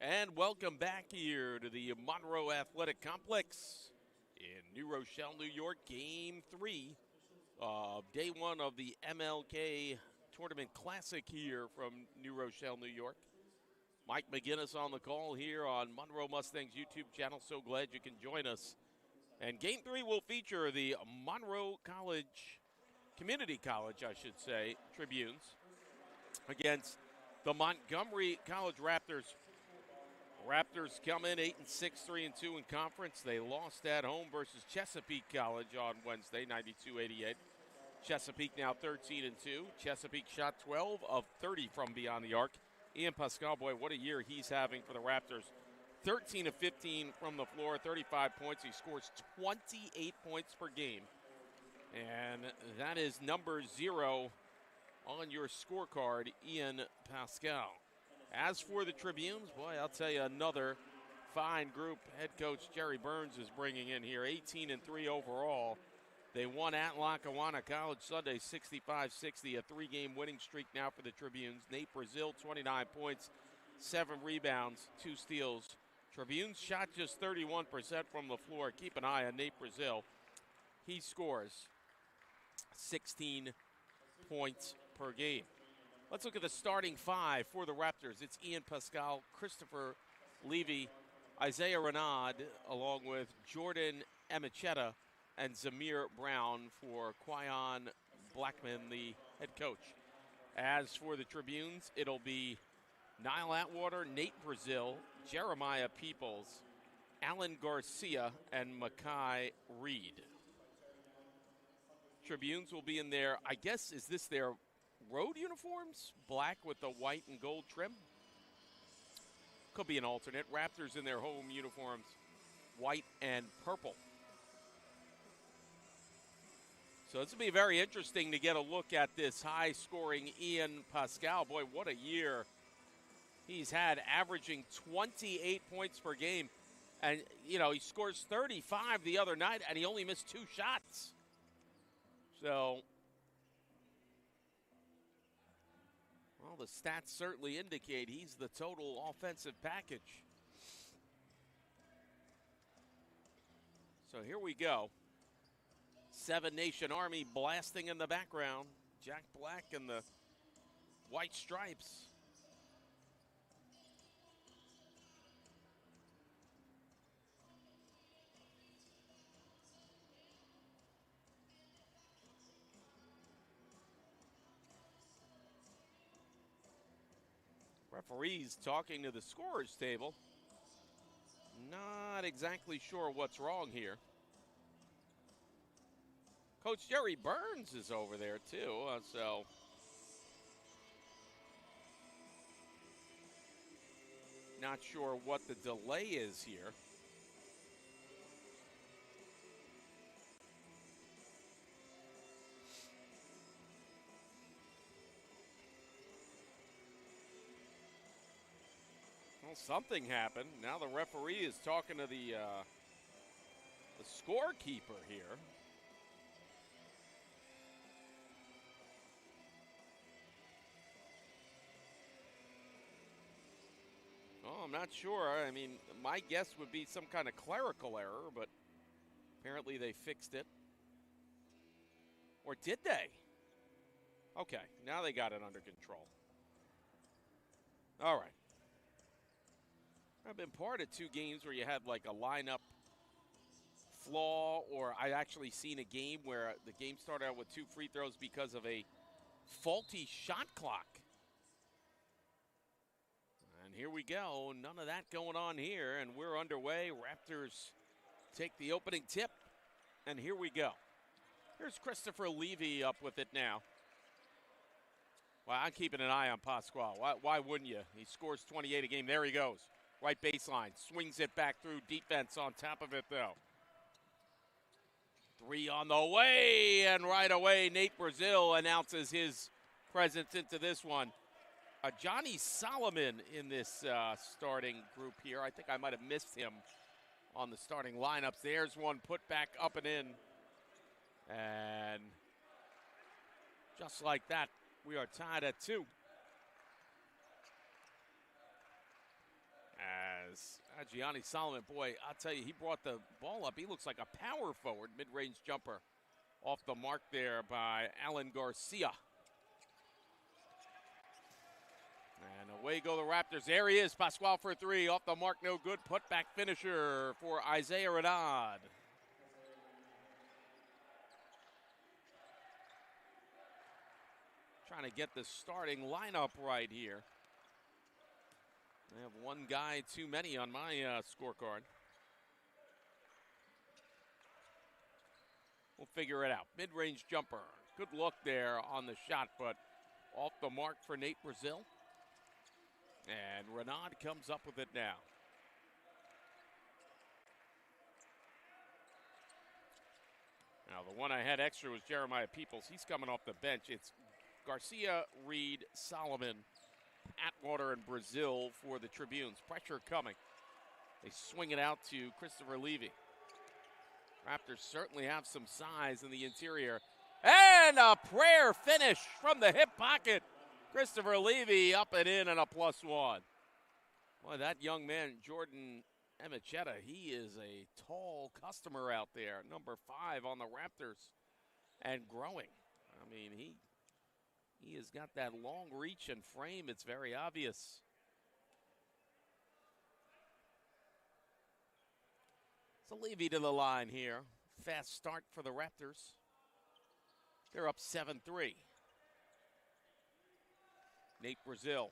And welcome back here to the Monroe Athletic Complex in New Rochelle, New York. Game 3 of day 1 of the MLK Tournament Classic here from New Rochelle, New York. Mike McGinnis on the call here on Monroe Mustangs YouTube channel. So glad you can join us. And Game 3 will feature the Monroe Community College, I should say, Tribunes against the Montgomery College Raptors. Raptors come in 8-6, 3-2 in conference. They lost at home versus Chesapeake College on Wednesday, 92-88. Chesapeake now 13-2. Chesapeake shot 12 of 30 from beyond the arc. Ian Pascal, boy, what a year he's having for the Raptors. 13 of 15 from the floor, 35 points. He scores 28 points per game. And that is number 0 on your scorecard, Ian Pascal. As for the Tribunes, boy, I'll tell you, another fine group head coach Jerry Burns is bringing in here, 18-3 overall. They won at Lackawanna College Sunday, 65-60, a 3-game winning streak now for the Tribunes. Nate Brazil, 29 points, 7 rebounds, 2 steals. Tribunes shot just 31% from the floor. Keep an eye on Nate Brazil. He scores 16 points per game. Let's look at the starting 5 for the Raptors. It's Ian Pascal, Christopher Levy, Isaiah Renaud, along with Jordan Emichetta and Zamir Brown for Quyon Blackman, the head coach. As for the Tribunes, it'll be Niall Atwater, Nate Brazil, Jeremiah Peoples, Alan Garcia, and Makai Reed. Tribunes will be in their, I guess, is this their road uniforms? Black with the white and gold trim. Could be an alternate. Raptors in their home uniforms, white and purple. So this will be very interesting to get a look at this high-scoring Ian Pascal. Boy, what a year he's had, averaging 28 points per game. And, you know, he scores 35 the other night, and he only missed 2 shots. So, well, the stats certainly indicate he's the total offensive package. So here we go. 7 Nation Army blasting in the background. Jack Black and the white stripes. Referees talking to the scorer's table. Not exactly sure what's wrong here. Coach Jerry Burns is over there too, so not sure what the delay is here. Well, something happened. Now the referee is talking to the scorekeeper here. Oh, I'm not sure. I mean, my guess would be some kind of clerical error, but apparently they fixed it. Or did they? Okay, now they got it under control. All right. I've been part of 2 games where you had like a lineup flaw, or I actually seen a game where the game started out with 2 free throws because of a faulty shot clock. And here we go. None of that going on here, and we're underway. Raptors take the opening tip, and here we go. Here's Christopher Levy up with it now. Well, I'm keeping an eye on Pasquale. Why wouldn't you? He scores 28 a game. There he goes. Right baseline. Swings it back through. Defense on top of it, though. 3 on the way, and right away, Nate Brazil announces his presence into this one. Johnny Solomon in this starting group here. I think I might have missed him on the starting lineups. There's one put back up and in. And just like that, we are tied at 2. As Gianni Solomon, boy, I'll tell you, he brought the ball up. He looks like a power forward, mid-range jumper off the mark there by Alan Garcia. And away go the Raptors. There he is, Pascual for three. Off the mark, no good. Put-back finisher for Isaiah Renaud. Trying to get the starting lineup right here. I have one guy too many on my scorecard. We'll figure it out. Mid-range jumper. Good look there on the shot, but off the mark for Nate Brazil. And Renaud comes up with it now. Now, the one I had extra was Jeremiah Peoples. He's coming off the bench. It's Garcia, Reed, Solomon, Atwater, and Brazil for the Tribunes. Pressure coming. They swing it out to Christopher Levy. Raptors certainly have some size in the interior. And a prayer finish from the hip pocket. Christopher Levy up and in and a +1. Boy, that young man, Jordan Emichetta, he is a tall customer out there. Number 5 on the Raptors and growing. I mean, he has got that long reach and frame. It's very obvious. So Levy to the line here. Fast start for the Raptors. They're up 7-3. Nate Brazil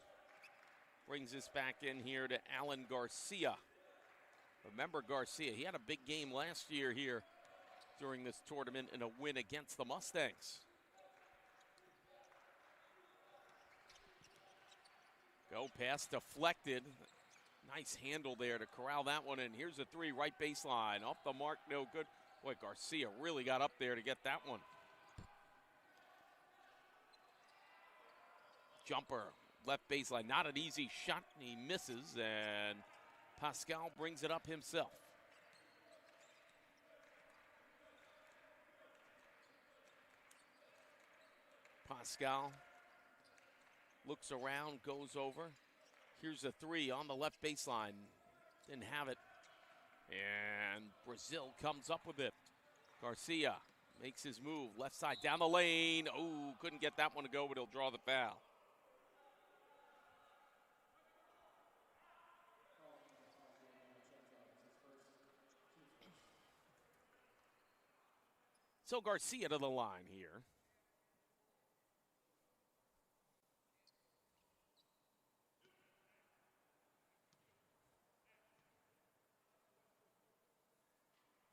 brings this back in here to Alan Garcia. Remember Garcia, he had a big game last year here during this tournament in a win against the Mustangs. Go pass deflected. Nice handle there to corral that one in. Here's a three, right baseline. Off the mark, no good. Boy, Garcia really got up there to get that one. Jumper, left baseline. Not an easy shot. He misses, and Pascal brings it up himself. Pascal looks around, goes over. Here's a three on the left baseline. Didn't have it. And Brazil comes up with it. Garcia makes his move. Left side down the lane. Oh, couldn't get that one to go, but he'll draw the foul. So Garcia to the line here.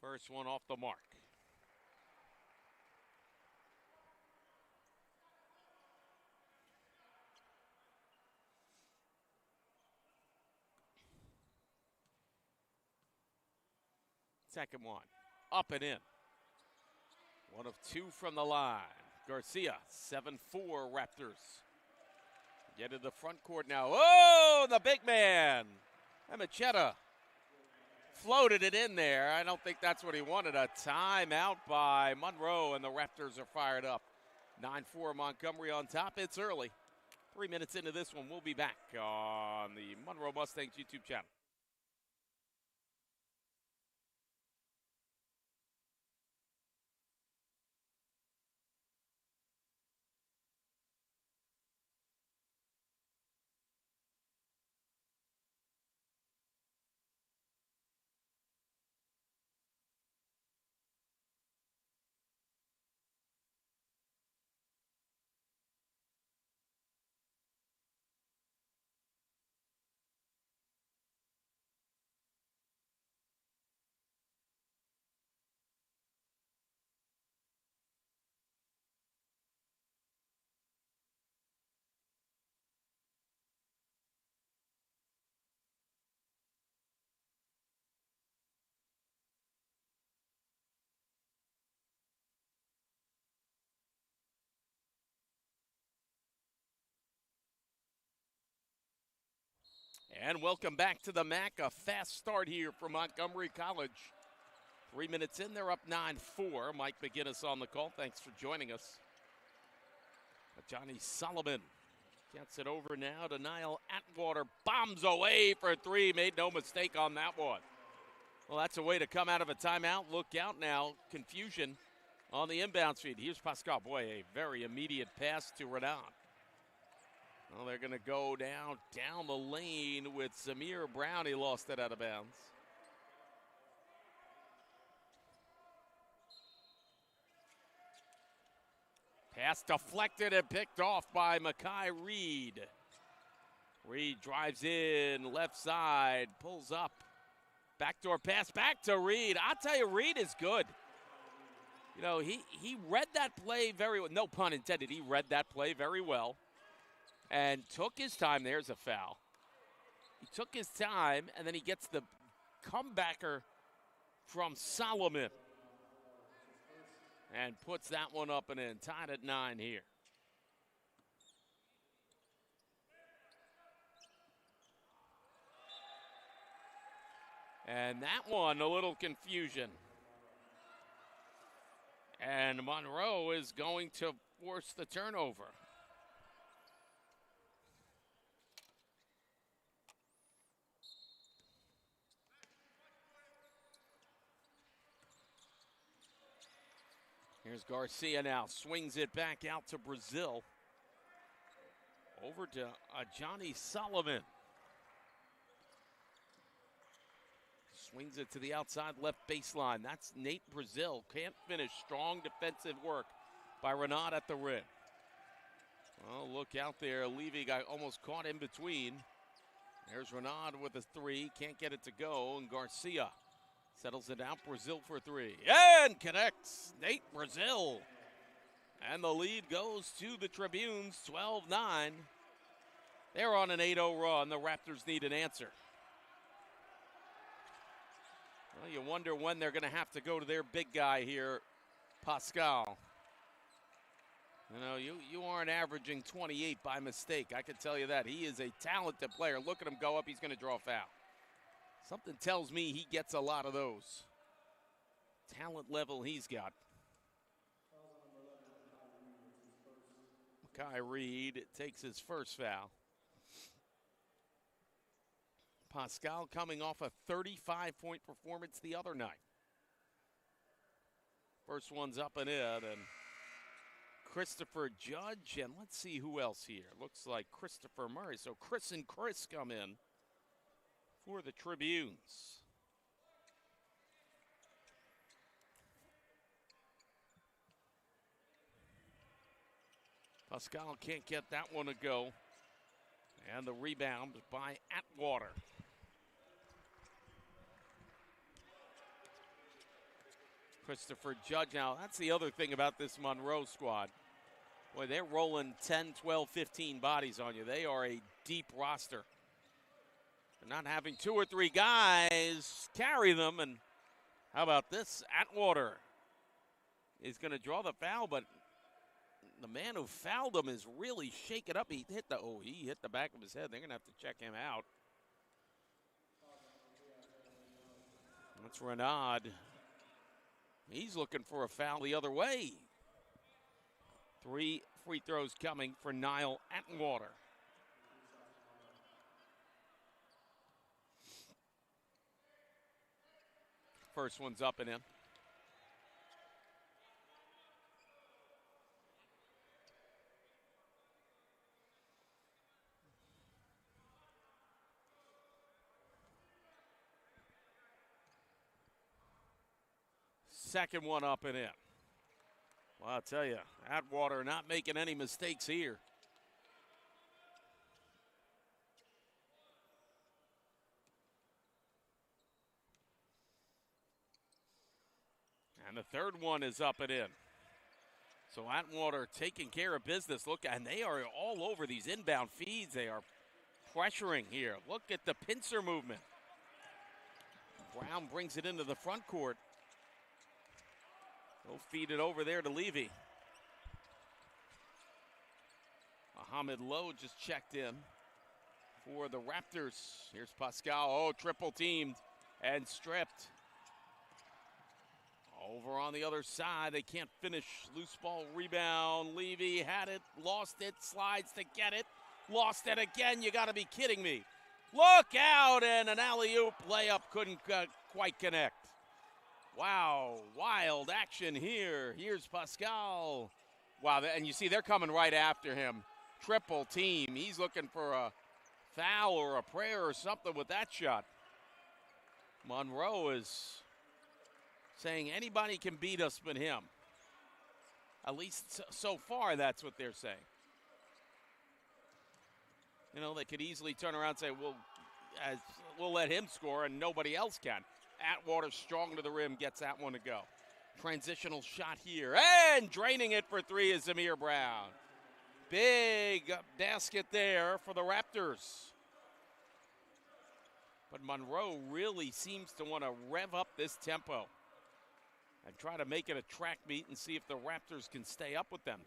First one off the mark. Second one, up and in. One of two from the line. Garcia, 7-4 Raptors. Get to the front court now. Oh, the big man. Emichetta floated it in there. I don't think that's what he wanted. A timeout by Monroe, and the Raptors are fired up. 9-4 Montgomery on top. It's early. 3 minutes into this one. We'll be back on the Monroe Mustangs YouTube channel. And welcome back to the MAC. A fast start here for Montgomery College. 3 minutes in, they're up 9-4. Mike McGinnis on the call. Thanks for joining us. Johnny Solomon Gets it over now to Niall Atwater. Bombs away for three. Made no mistake on that one. Well, that's a way to come out of a timeout. Look out now. Confusion on the inbound feed. Here's Pascal. Boy, a very immediate pass to Renan. Well, they're going to go down the lane with Zamir Brown. He lost it out of bounds. Pass deflected and picked off by Makai Reed. Reed drives in, left side, pulls up. Backdoor pass back to Reed. I'll tell you, Reed is good. You know, he read that play very well. No pun intended. He read that play very well and took his time. There's a foul. He took his time, and then he gets the comebacker from Solomon and puts that one up and in. Tied at 9 here. And that one, a little confusion. And Monroe is going to force the turnover. Here's Garcia now, swings it back out to Brazil. Over to Johnny Sullivan. Swings it to the outside left baseline. That's Nate Brazil. Can't finish. Strong defensive work by Renaud at the rim. Well, look out there. Levy got almost caught in between. There's Renaud with a three. Can't get it to go. And Garcia settles it out. Brazil for three. And connects. Nate Brazil. And the lead goes to the Tribunes. 12-9. They're on an 8-0 run. The Raptors need an answer. Well, you wonder when they're going to have to go to their big guy here, Pascal. You know, you aren't averaging 28 by mistake. I can tell you that. He is a talented player. Look at him go up. He's going to draw a foul. Something tells me he gets a lot of those. Talent level he's got. Makai Reed takes his first foul. Pascal coming off a 35-point performance the other night. First one's up and in, and Christopher Judge, and let's see who else here. Looks like Christopher Murray. So Chris and Chris come in for the Tribunes. Pascal can't get that one to go. And the rebound by Atwater. Christopher Judge. Now, that's the other thing about this Monroe squad. Boy, they're rolling 10, 12, 15 bodies on you. They are a deep roster. They're not having two or three guys carry them. And how about this? Atwater is going to draw the foul, but the man who fouled him is really shaken up. He hit the back of his head. They're going to have to check him out. That's Renaud. He's looking for a foul the other way. 3 free throws coming for Niall Atwater. First one's up and in. Second one up and in. Well, I'll tell you, Atwater not making any mistakes here. And the third one is up and in. So Atwater taking care of business. Look, and they are all over these inbound feeds. They are pressuring here. Look at the pincer movement. Brown brings it into the front court. He'll feed it over there to Levy. Mohamed Lowe just checked in for the Raptors. Here's Pascal. Oh, triple teamed and stripped. Over on the other side, they can't finish. Loose ball rebound. Levy had it, lost it, slides to get it. Lost it again. You got to be kidding me. Look out, and an alley-oop layup couldn't quite connect. Wow, wild action here. Here's Pascal. Wow, and you see they're coming right after him. Triple team. He's looking for a foul or a prayer or something with that shot. Monroe is saying anybody can beat us but him. At least so far, that's what they're saying. You know, they could easily turn around and say, we'll let him score and nobody else can. Atwater strong to the rim, gets that one to go. Transitional shot here, and draining it for three is Zamir Brown. Big basket there for the Raptors. But Monroe really seems to want to rev up this tempo and try to make it a track meet and see if the Raptors can stay up with them.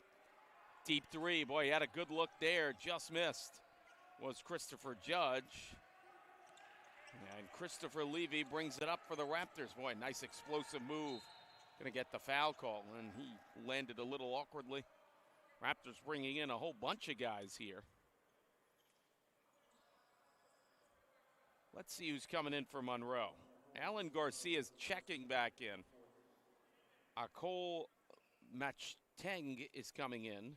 Deep three, boy, he had a good look there, just missed. Was Christopher Judge. And Christopher Levy brings it up for the Raptors. Boy, nice explosive move. Gonna get the foul call, and he landed a little awkwardly. Raptors bringing in a whole bunch of guys here. Let's see who's coming in for Monroe. Alan Garcia's checking back in. Akol Machteng is coming in.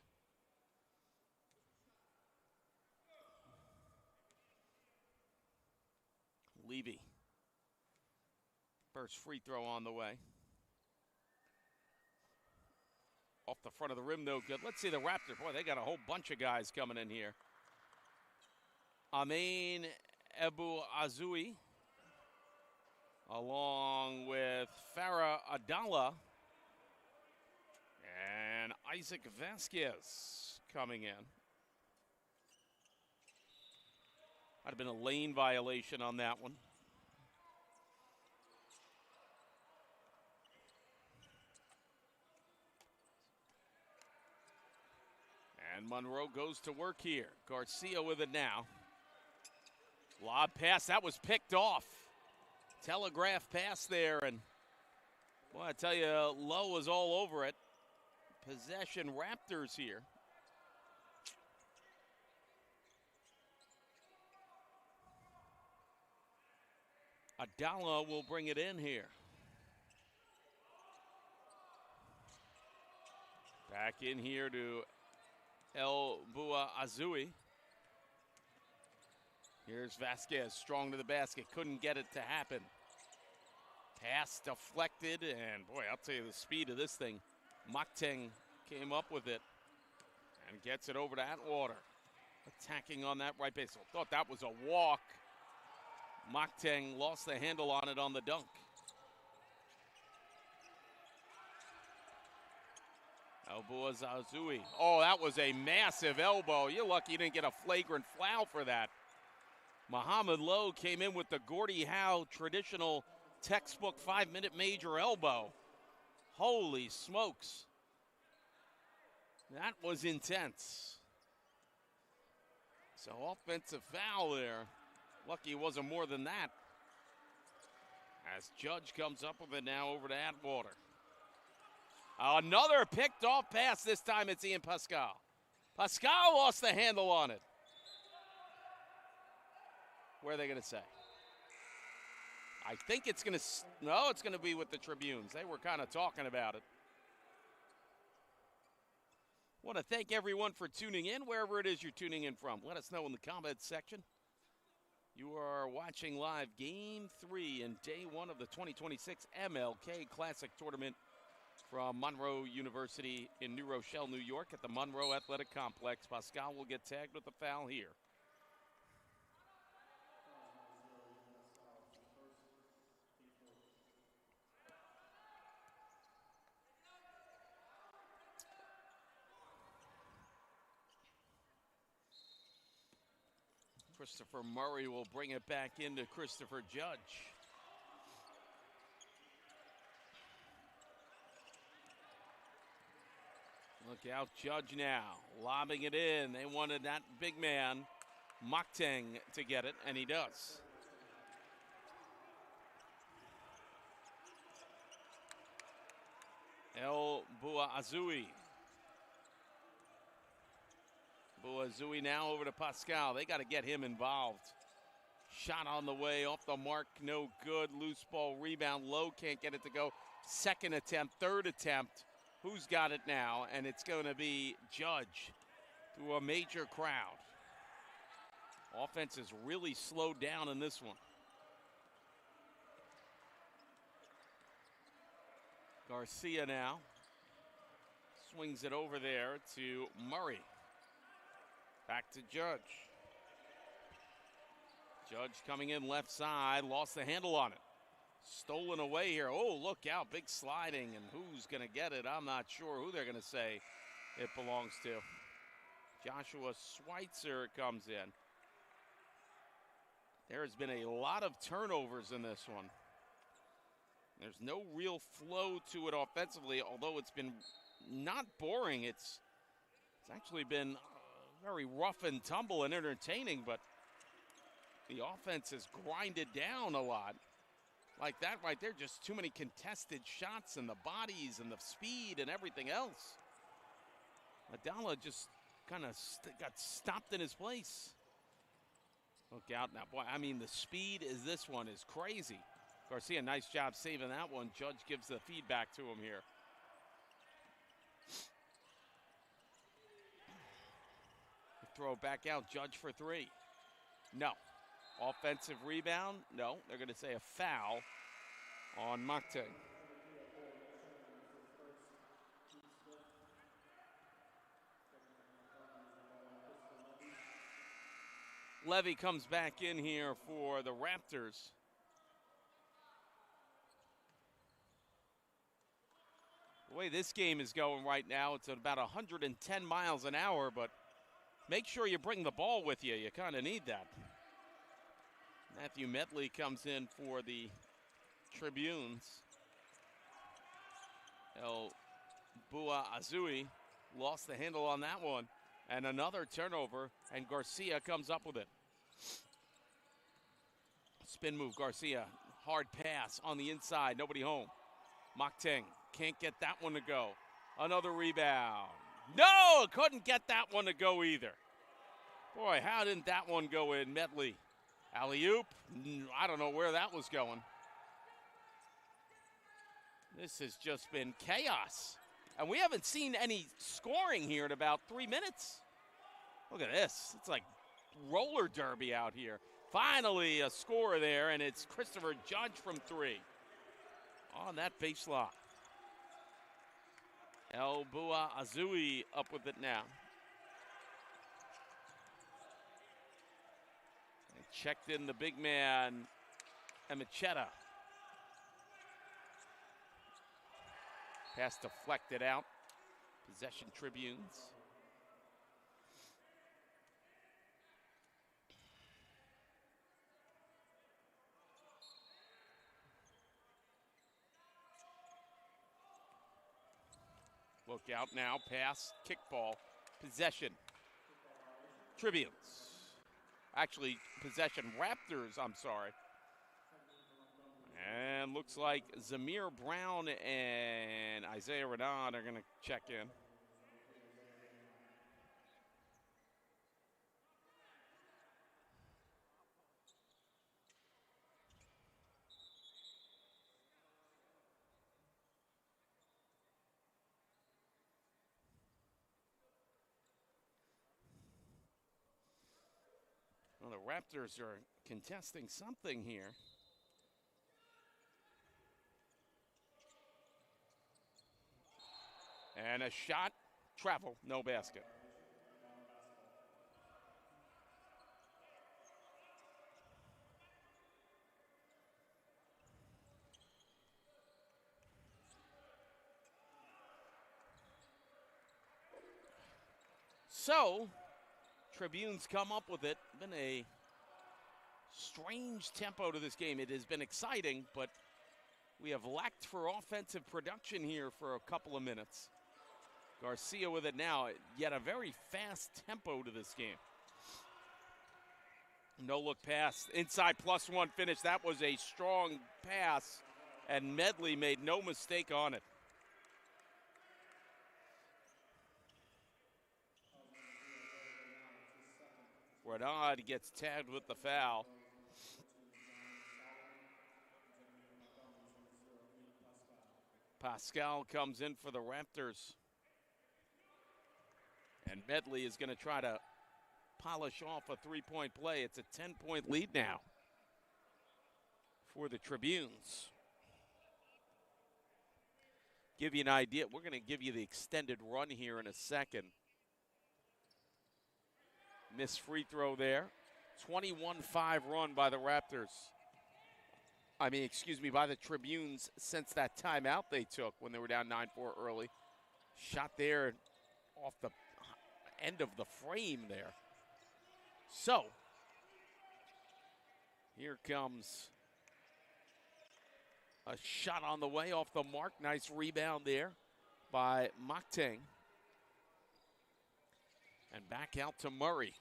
Levy. First free throw on the way. Off the front of the rim, no good. Let's see the Raptors. Boy, they got a whole bunch of guys coming in here. Amin Ebu Azui, along with Farah Adala and Isaac Vasquez coming in. Might have been a lane violation on that one. And Monroe goes to work here. Garcia with it now. Lob pass, that was picked off. Telegraph pass there, and well, I tell you, Lowe was all over it. Possession Raptors here. Adala will bring it in here. Back in here to El Bua Azui. Here's Vasquez, strong to the basket, couldn't get it to happen. Pass deflected, and boy, I'll tell you the speed of this thing. Machteng came up with it and gets it over to Atwater. Attacking on that right base. Thought that was a walk. Machteng lost the handle on it on the dunk. Elbow Azui. Oh, that was a massive elbow. You're lucky you didn't get a flagrant foul for that. Muhammad Lowe came in with the Gordie Howe traditional textbook 5-minute major elbow. Holy smokes. That was intense. So offensive foul there. Lucky it wasn't more than that. As Judge comes up with it now over to Atwater. Another picked off pass. This time it's Ian Pascal. Pascal lost the handle on it. Where are they going to say? I think it's going to, no, it's going to be with the Tribunes. They were kind of talking about it. Want to thank everyone for tuning in, wherever it is you're tuning in from. Let us know in the comments section. You are watching live Game 3 and Day 1 of the 2026 MLK Classic Tournament from Monroe University in New Rochelle, New York at the Monroe Athletic Complex. Pascal will get tagged with a foul here. Christopher Murray will bring it back into Christopher Judge. Look out, Judge now, lobbing it in. They wanted that big man, Machteng, to get it, and he does. El Bua Azui. Boazui now over to Pascal. They got to get him involved. Shot on the way, off the mark, no good. Loose ball rebound, Low can't get it to go. Second attempt, third attempt. Who's got it now? And it's going to be Judge through a major crowd. Offense is really slowed down in this one. Garcia now swings it over there to Murray. Back to Judge. Judge coming in left side, lost the handle on it. Stolen away here. Oh, look out, big sliding, and who's going to get it? I'm not sure who they're going to say it belongs to. Joshua Schweitzer comes in. There has been a lot of turnovers in this one. There's no real flow to it offensively, although it's been not boring. It's actually been very rough and tumble and entertaining, but the offense has grinded down a lot. Like that right there, just too many contested shots and the bodies and the speed and everything else. Adala just kind of got stopped in his place. Look out now. Boy, I mean, the speed this one is crazy. Garcia, nice job saving that one. Judge gives the feedback to him here. Throw it back out. Judge for three. No. Offensive rebound? No. They're going to say a foul on Montgomery. Levy comes back in here for the Raptors. The way this game is going right now, it's at about 110 miles an hour, but make sure you bring the ball with you. You kind of need that. Matthew Medley comes in for the Tribunes. El Bua Azui lost the handle on that one. And another turnover, and Garcia comes up with it. Spin move, Garcia. Hard pass on the inside, nobody home. Mokteng can't get that one to go. Another rebound. No, couldn't get that one to go either. Boy, how didn't that one go in? Medley. Alley-oop. I don't know where that was going. This has just been chaos. And we haven't seen any scoring here in about 3 minutes. Look at this. It's like roller derby out here. Finally a score there, and it's Christopher Judge from three. On that baseline. El Bua Azui up with it now. And checked in the big man, Emichetta. Pass deflected out. Possession Tribunes. Look out now. Pass, kickball, possession. Tribunes. Actually, possession Raptors, I'm sorry. And looks like Zamir Brown and Isaiah Renan are going to check in. Well, the Raptors are contesting something here. And a shot, travel, no basket. So, Tribunes come up with it. Been a strange tempo to this game. It has been exciting, but we have lacked for offensive production here for a couple of minutes. Garcia with it now, yet a very fast tempo to this game. No look pass, inside +1 finish. That was a strong pass, and Medley made no mistake on it. Grenade gets tagged with the foul. Pascal comes in for the Raptors. And Medley is going to try to polish off a three-point play. It's a 10-point lead now for the Tribunes. Give you an idea, we're going to give you the extended run here in a second. Missed free throw there. 21-5 run by the Raptors. By the Tribunes since that timeout they took when they were down 9-4 early. Shot there off the end of the frame there. So, here comes a shot on the way off the mark. Nice rebound there by Montgomery. And back out to Murray.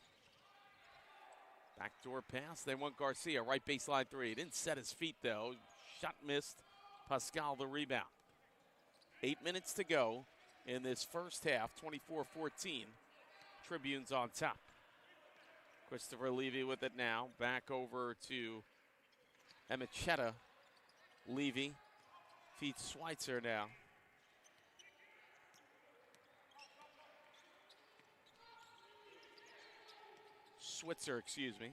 Backdoor pass. They want Garcia. Right baseline three. He didn't set his feet, though. Shot missed. Pascal the rebound. 8 minutes to go in this first half. 24-14. Tribunes on top. Christopher Levy with it now. Back over to Emichetta. Levy feeds Schweitzer now. Switzer, excuse me.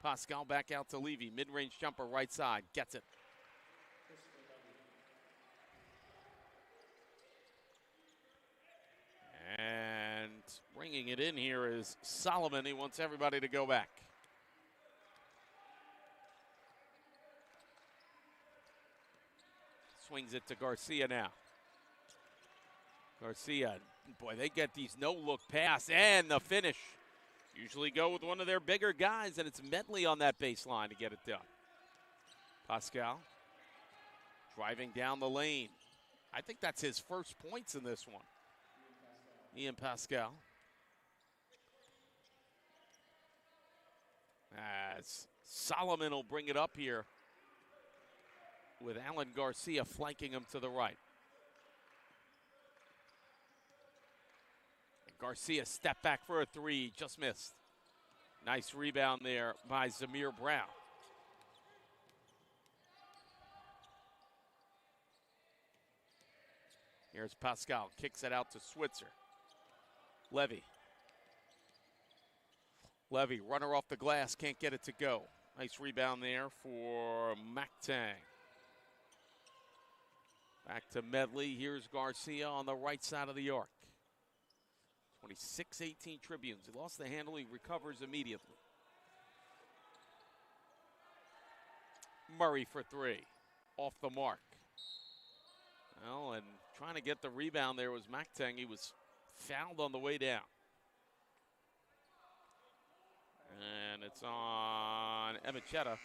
Pascal back out to Levy. Mid-range jumper right side. Gets it. And bringing it in here is Solomon. He wants everybody to go back. Swings it to Garcia now. Garcia, boy, they get these no-look pass and the finish. Usually go with one of their bigger guys, and it's Medley on that baseline to get it done. Pascal driving down the lane. I think that's his first points in this one. Ian Pascal. As Solomon will bring it up here with Alan Garcia flanking him to the right. Garcia step back for a three, just missed. Nice rebound there by Zamir Brown. Here's Pascal, kicks it out to Switzer. Levy, runner off the glass, can't get it to go. Nice rebound there for Mactang. Back to Medley, here's Garcia on the right side of the arc. 26-18 Tribunes. He lost the handle, he recovers immediately. Murray for three, off the mark. Well, and trying to get the rebound there was Mactang. He was fouled on the way down. And it's on Emichetta.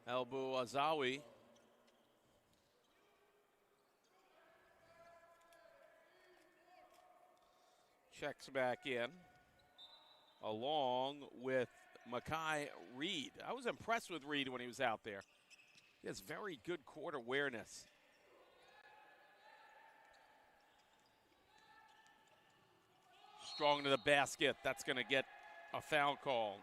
Elbu Azawi. Checks back in, along with Makai Reed. I was impressed with Reed when he was out there. He has very good court awareness. Strong to the basket. That's going to get a foul call.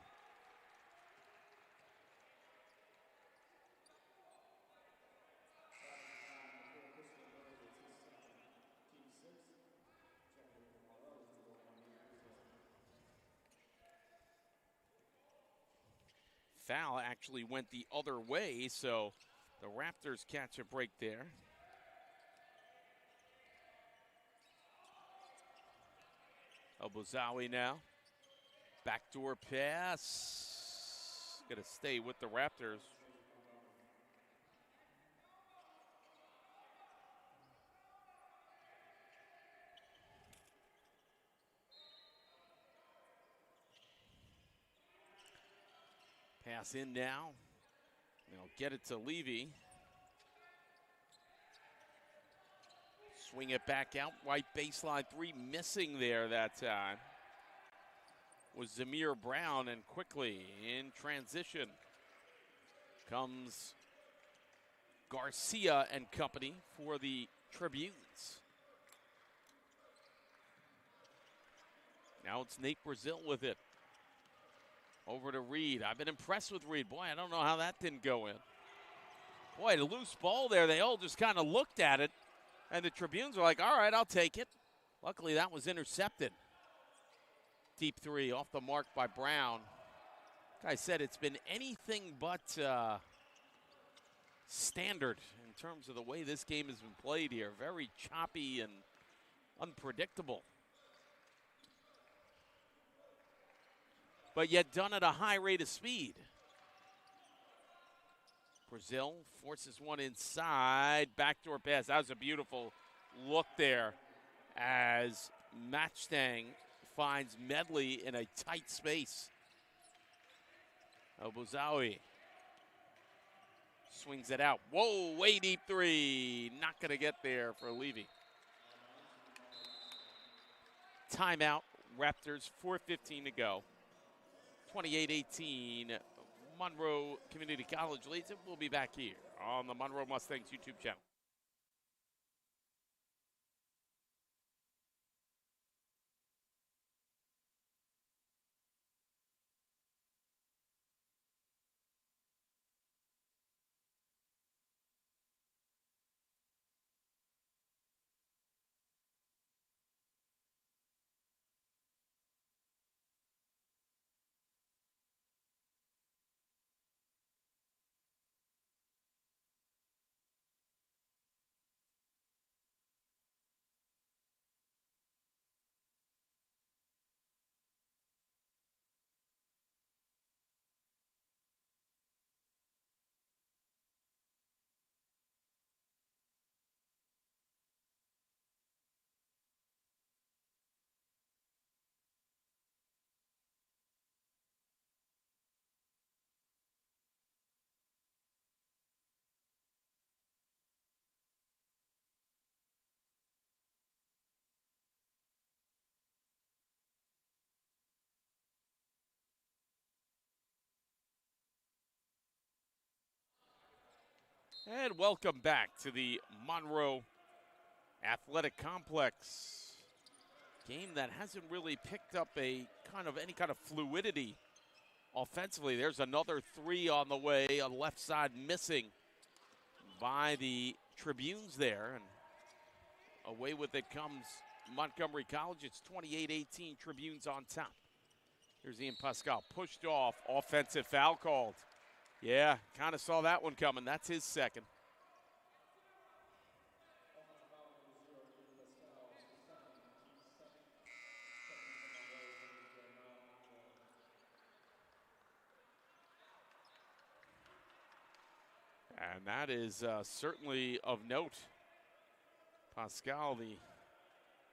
Foul actually went the other way, so the Raptors catch a break there. Elbuzawi now. Backdoor pass. Going to stay with the Raptors. Pass in now. They'll get it to Levy. Swing it back out. Right baseline three, missing there that time was Zamir Brown, and quickly in transition comes Garcia and company for the Tribunes. Now it's Nate Brazil with it. Over to Reed. I've been impressed with Reed. Boy, I don't know how that didn't go in. Boy, the loose ball there, they all just kind of looked at it, and the Tribunes were like, all right, I'll take it. Luckily, that was intercepted. Deep three off the mark by Brown. Like I said, it's been anything but standard in terms of the way this game has been played here. Very choppy and unpredictable. But yet done at a high rate of speed. Brazil forces one inside. Backdoor pass. That was a beautiful look there as Matchstang finds Medley in a tight space. Obuzawi swings it out. Whoa, way deep three. Not going to get there for Levy. Timeout. Raptors, 4:15 to go. 28-18. Monroe Community College leads it. We'll be back here on the Monroe Mustangs YouTube channel. And welcome back to the Monroe Athletic Complex. Game that hasn't really picked up any kind of fluidity offensively. There's another three on the way, on the left side missing by the Tribunes there. And away with it comes Montgomery College. It's 28-18, Tribunes on top. Here's Ian Pascal, pushed off, offensive foul called. Yeah, kind of saw that one coming. That's his second. And that is certainly of note. Pascal, the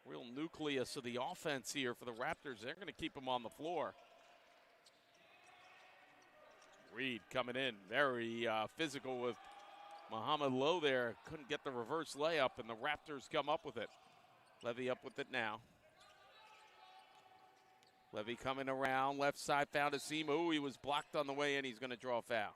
real nucleus of the offense here for the Raptors. They're going to keep him on the floor. Reed coming in, very physical with Muhammad Lowe there. Couldn't get the reverse layup, and the Raptors come up with it. Levy up with it now. Levy coming around, left side, found a seam. Ooh, he was blocked on the way in. He's going to draw a foul.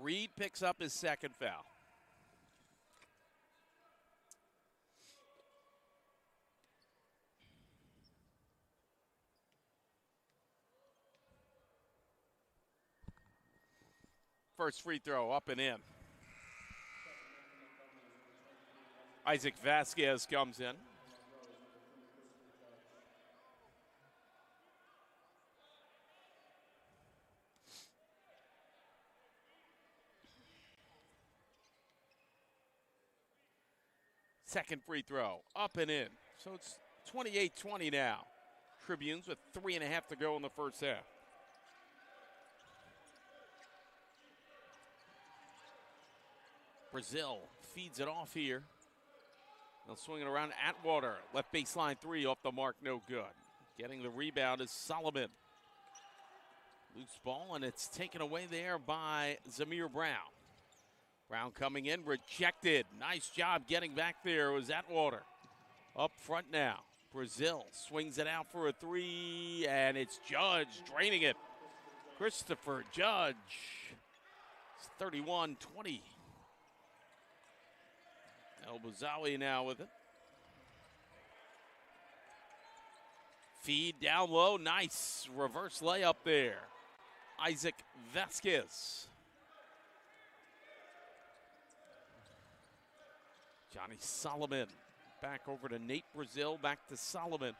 Reed picks up his second foul. First free throw up and in. Isaac Vasquez comes in. Second free throw, up and in. So it's 28-20 now. Tribunes with 3.5 to go in the first half. Brazil feeds it off here. They'll swing it around Atwater. Left baseline three off the mark, no good. Getting the rebound is Solomon. Loose ball, and it's taken away there by Zamir Brown. Brown coming in, rejected. Nice job getting back there. It was Atwater. Up front now. Brazil swings it out for a three, and it's Judge draining it. Christopher Judge. It's 31-20. El Bazawi now with it. Feed down low. Nice reverse layup there. Isaac Vasquez. Johnny Solomon. Back over to Nate Brazil. Back to Solomon.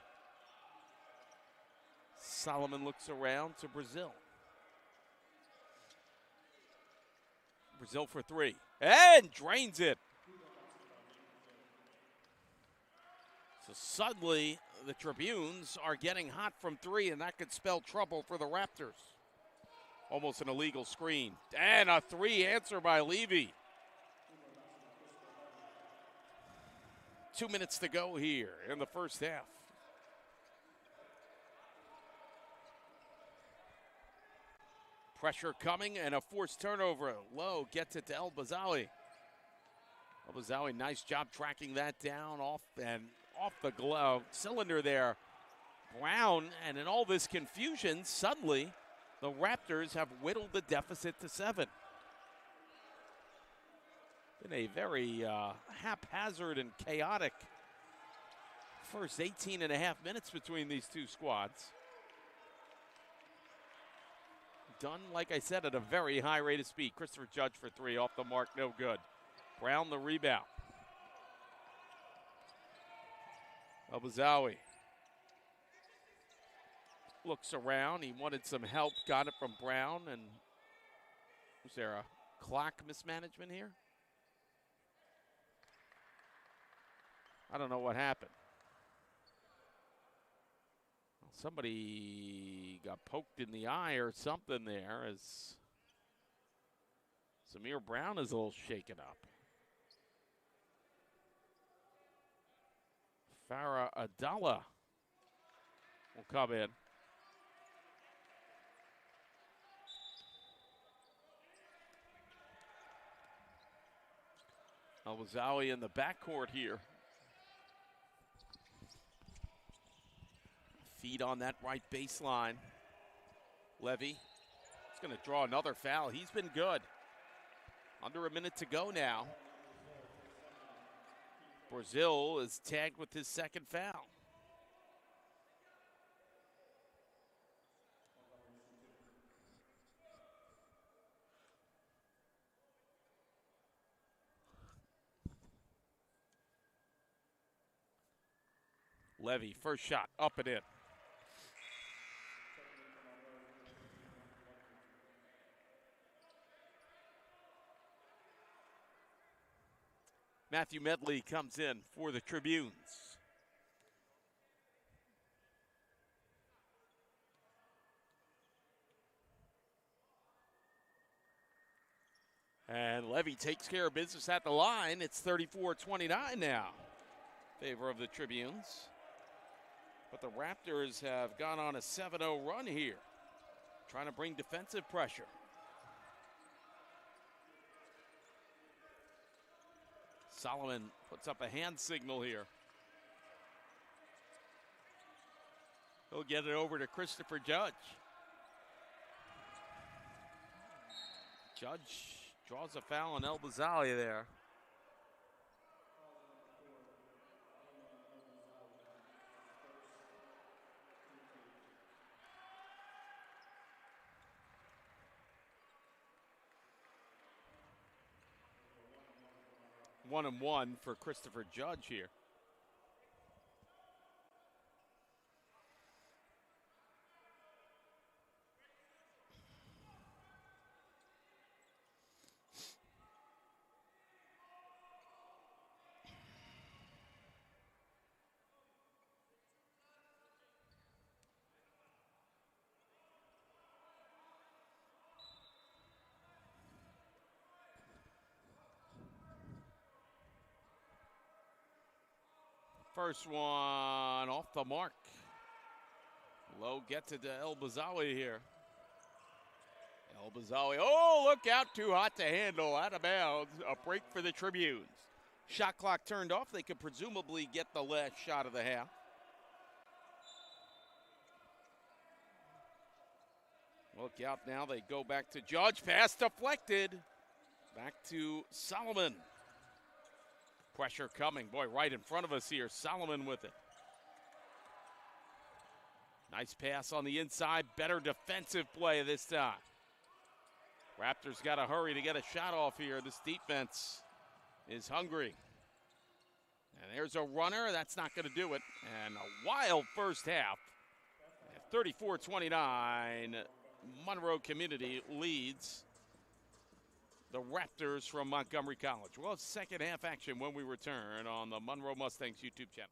Solomon looks around to Brazil. Brazil for three. And drains it. So suddenly the Tribunes are getting hot from three, and that could spell trouble for the Raptors. Almost an illegal screen. And a three answer by Levy. 2 minutes to go here in the first half. Pressure coming and a forced turnover. Lowe gets it to El Bazawi. El Bazawi, nice job tracking that down off the glove cylinder there. Brown, and in all this confusion, suddenly the Raptors have whittled the deficit to 7. Been a very haphazard and chaotic first 18 and a half minutes between these two squads. Done, like I said, at a very high rate of speed. Christopher Judge for three, off the mark, no good. Brown the rebound. El Bazawi looks around. He wanted some help, got it from Brown, and was there a clock mismanagement here? I don't know what happened. Somebody got poked in the eye or something there as Zamir Brown is a little shaken up. Farah Adala will come in. El Bazawi in the backcourt here. Feed on that right baseline. Levy is going to draw another foul. He's been good. Under a minute to go now. Brazil is tagged with his second foul. Levy, first shot, up and in. Matthew Medley comes in for the Tribunes. And Levy takes care of business at the line. It's 34-29 now in favor of the Tribunes. But the Raptors have gone on a 7-0 run here, trying to bring defensive pressure. Solomon puts up a hand signal here. He'll get it over to Christopher Judge. Judge draws a foul on El Bazawi there. One and one for Christopher Judge here. First one off the mark. Lowe gets it to El Bazawi here. El Bazawi. Oh, look out, too hot to handle, out of bounds. A break for the Tribunes. Shot clock turned off. They could presumably get the last shot of the half. Look out now. They go back to Judge. Pass deflected. Back to Solomon. Pressure coming. Boy, right in front of us here. Solomon with it. Nice pass on the inside. Better defensive play this time. Raptors got to hurry to get a shot off here. This defense is hungry. And there's a runner. That's not going to do it. And a wild first half. 34-29. Monroe Community leads the Raptors from Montgomery College. Well, it's second half action when we return on the Monroe Mustangs YouTube channel.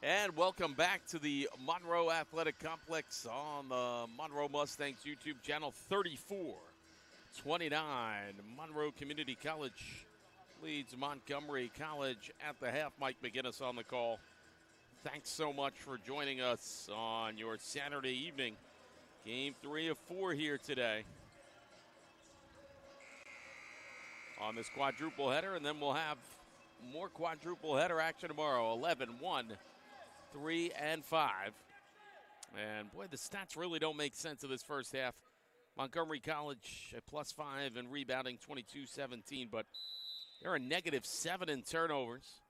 And welcome back to the Monroe Athletic Complex on the Monroe Mustangs YouTube channel. 34-29. Monroe Community College leads Montgomery College at the half. Mike McGinnis on the call. Thanks so much for joining us on your Saturday evening. Game 3 of 4 here today on this quadruple header, and then we'll have more quadruple header action tomorrow. 11, 1, 3, and 5. And boy, the stats really don't make sense of this first half. Montgomery College a +5 in rebounding, 22-17, but they're a -7 in turnovers.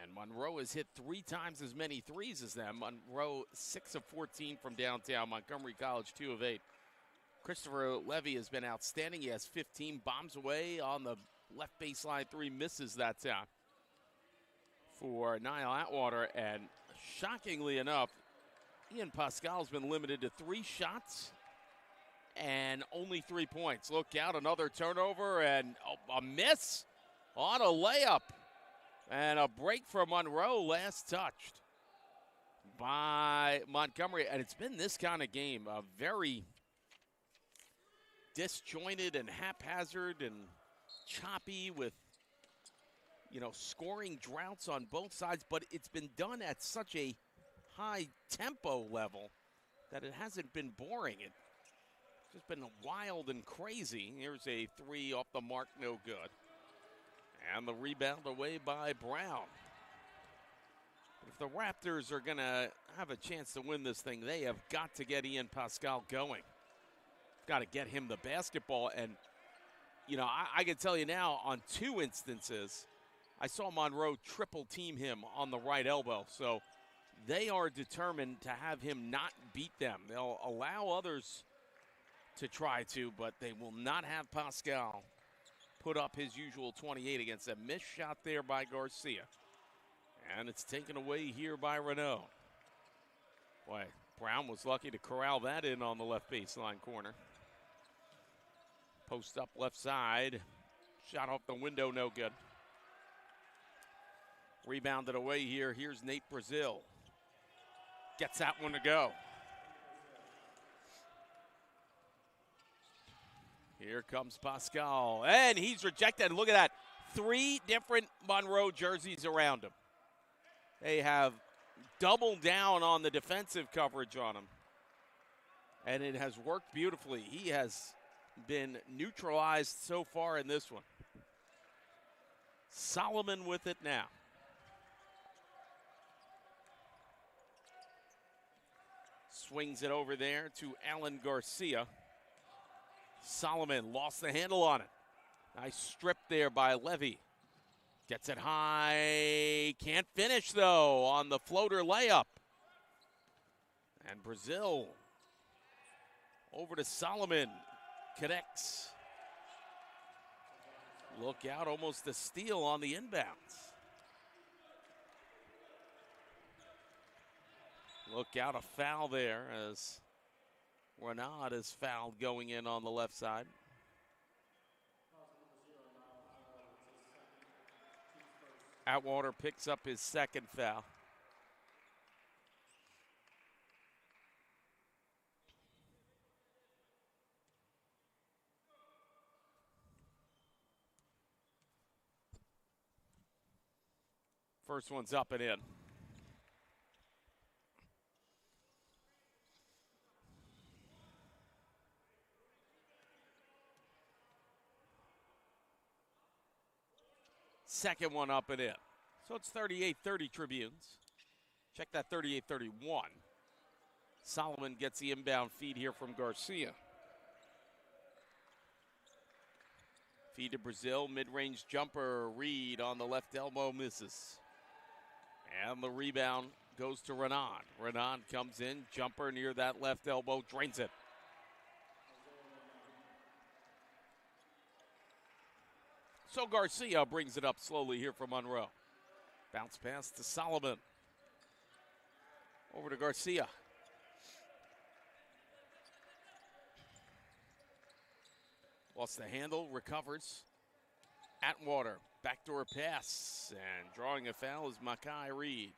And Monroe has hit 3 times as many threes as them. Monroe 6 of 14 from downtown. Montgomery College 2 of 8. Christopher Levy has been outstanding. He has 15 bombs away on the left baseline 3, misses that time for Niall Atwater. And shockingly enough, Ian Pascal's been limited to 3 shots and only 3 points. Look out, another turnover and a miss on a layup. And a break for Monroe, last touched by Montgomery. And it's been this kind of game, a very disjointed and haphazard and choppy with, scoring droughts on both sides. But it's been done at such a high tempo level that it hasn't been boring. It's just been wild and crazy. Here's a 3 off the mark, no good. And the rebound away by Brown. If the Raptors are going to have a chance to win this thing, they have got to get Ian Pascal going. Got to get him the basketball. And, I can tell you now, on 2 instances, I saw Monroe triple team him on the right elbow. So they are determined to have him not beat them. They'll allow others to try to, but they will not have Pascal put up his usual 28 against a missed shot there by Garcia. And it's taken away here by Renault. Boy, Brown was lucky to corral that in on the left baseline corner. Post up left side. Shot off the window, no good. Rebounded away here. Here's Nate Brazil. Gets that one to go. Here comes Pascal, and he's rejected. Look at that. 3 different Monroe jerseys around him. They have doubled down on the defensive coverage on him, and it has worked beautifully. He has been neutralized so far in this one. Solomon with it now. Swings it over there to Alan Garcia. Solomon lost the handle on it. Nice strip there by Levy. Gets it high. Can't finish, though, on the floater layup. And Brazil over to Solomon. Connects. Look out, almost a steal on the inbounds. Look out, a foul there as Renaud is fouled going in on the left side. Atwater picks up his 2nd foul. First one's up and in. Second one up and in. So it's 38-30 Tribunes. Check that 38-31. Solomon gets the inbound feed here from Garcia. Feed to Brazil, mid-range jumper. Reed on the left elbow, misses. And the rebound goes to Renaud. Renaud comes in, jumper near that left elbow, drains it. So Garcia brings it up slowly here from Monroe. Bounce pass to Solomon. Over to Garcia. Lost the handle, recovers. Atwater, backdoor pass, and drawing a foul is Makai Reed.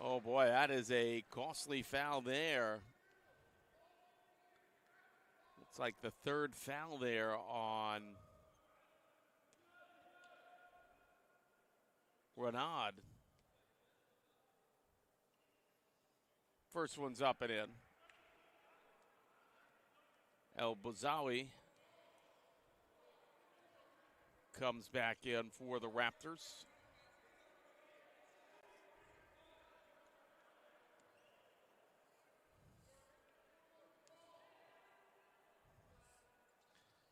Oh, boy, that is a costly foul there. It's like the third foul there on Renaud. First one's up and in. El Bouzawi comes back in for the Raptors.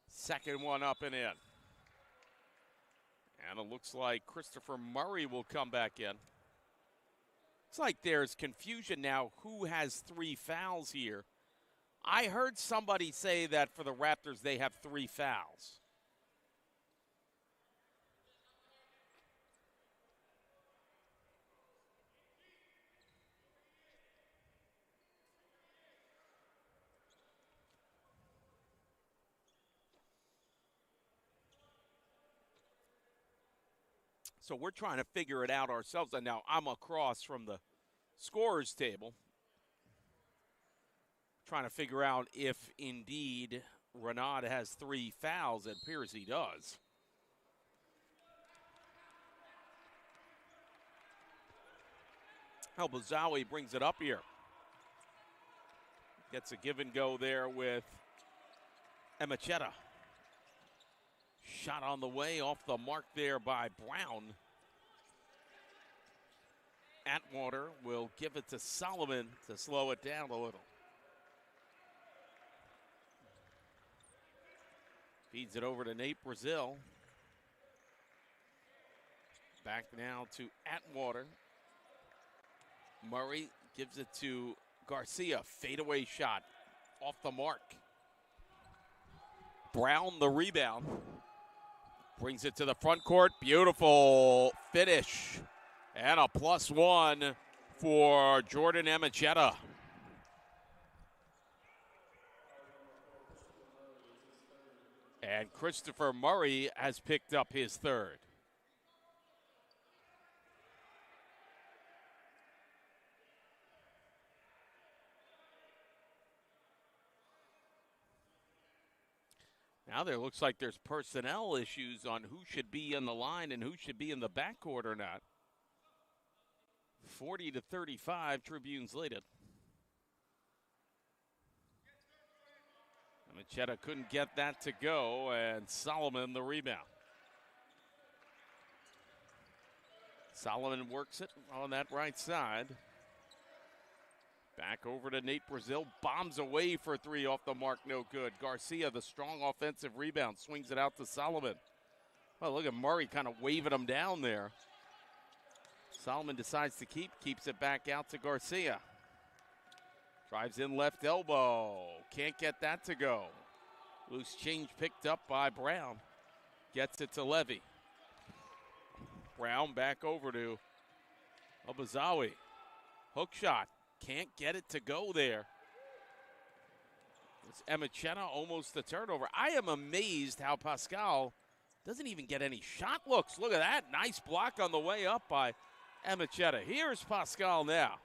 Second one up and in. And it looks like Christopher Murray will come back in. It's like there's confusion now who has 3 fouls here. I heard somebody say that for the Raptors they have 3 fouls. So we're trying to figure it out ourselves. And now I'm across from the scorer's table, trying to figure out if indeed Renaud has 3 fouls. It appears he does. El Bouzawi brings it up here. Gets a give and go there with Emecheta. Shot on the way, off the mark there by Brown. Atwater will give it to Solomon to slow it down a little. Feeds it over to Nate Brazil. Back now to Atwater. Murray gives it to Garcia. Fadeaway shot off the mark. Brown the rebound. Brings it to the front court. Beautiful finish. And a +1 for Jordan Emecheta. And Christopher Murray has picked up his 3rd. Now there looks like there's personnel issues on who should be in the line and who should be in the backcourt or not. 40-35, Tribunes lead it. Emecheta couldn't get that to go, and Solomon the rebound. Solomon works it on that right side. Back over to Nate Brazil. Bombs away for 3 off the mark. No good. Garcia, the strong offensive rebound, swings it out to Solomon. Oh, look at Murray kind of waving him down there. Solomon decides to keeps it back out to Garcia. Drives in left elbow. Can't get that to go. Loose change picked up by Brown. Gets it to Levy. Brown back over to Abazawi. Hook shot. Can't get it to go there. It's Emecheta, almost the turnover. I am amazed how Pascal doesn't even get any shot looks. Look at that. Nice block on the way up by Emecheta. Here's Pascal now.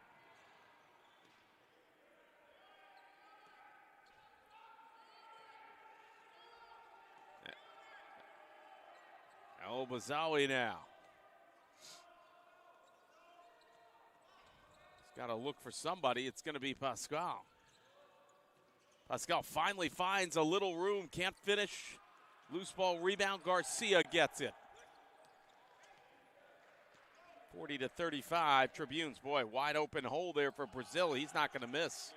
El Bouzawi now. Got to look for somebody. It's going to be Pascal. Pascal finally finds a little room. Can't finish. Loose ball rebound. Garcia gets it. 40-35. Tribunes. Boy, wide open hole there for Brazil. He's not going to miss.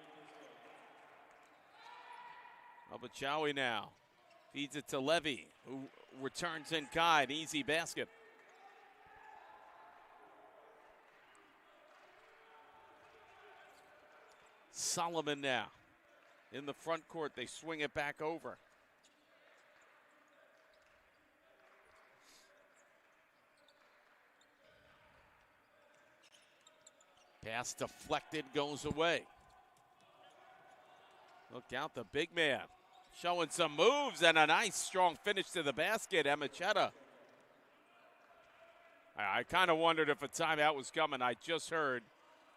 Abachawi now. Feeds it to Levy, who returns in kind. Easy basket. Solomon now in the front court. They swing it back over. Pass deflected, goes away. Look out, the big man showing some moves and a nice strong finish to the basket. Emecheta. I kind of wondered if a timeout was coming. I just heard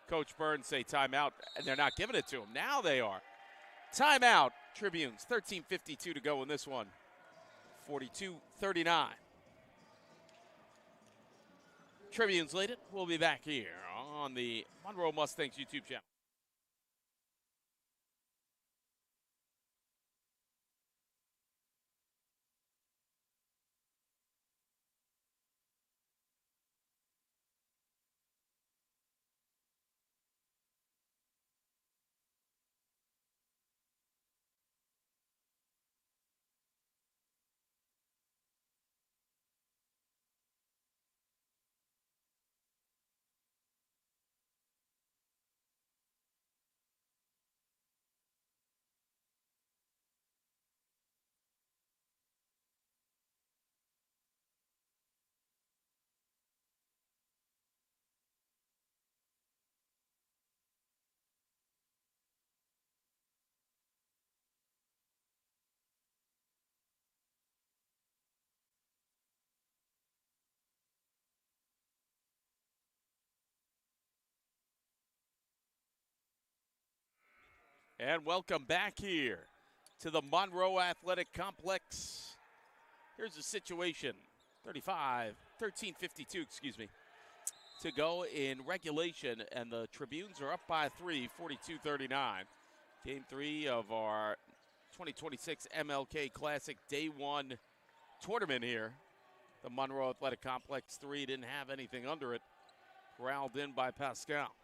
Coach Burns say timeout, and they're not giving it to him. Now they are. Timeout, Tribunes. 13:52 to go in this one. 42-39. Tribunes lead it. We'll be back here on the Monroe Mustangs YouTube channel. And welcome back here to the Monroe Athletic Complex. Here's the situation. 13:52, to go in regulation, and the Tribunes are up by 3, 42-39. Game 3 of our 2026 MLK Classic Day 1 tournament here. The Monroe Athletic Complex 3 didn't have anything under it. Corralled in by Pascal.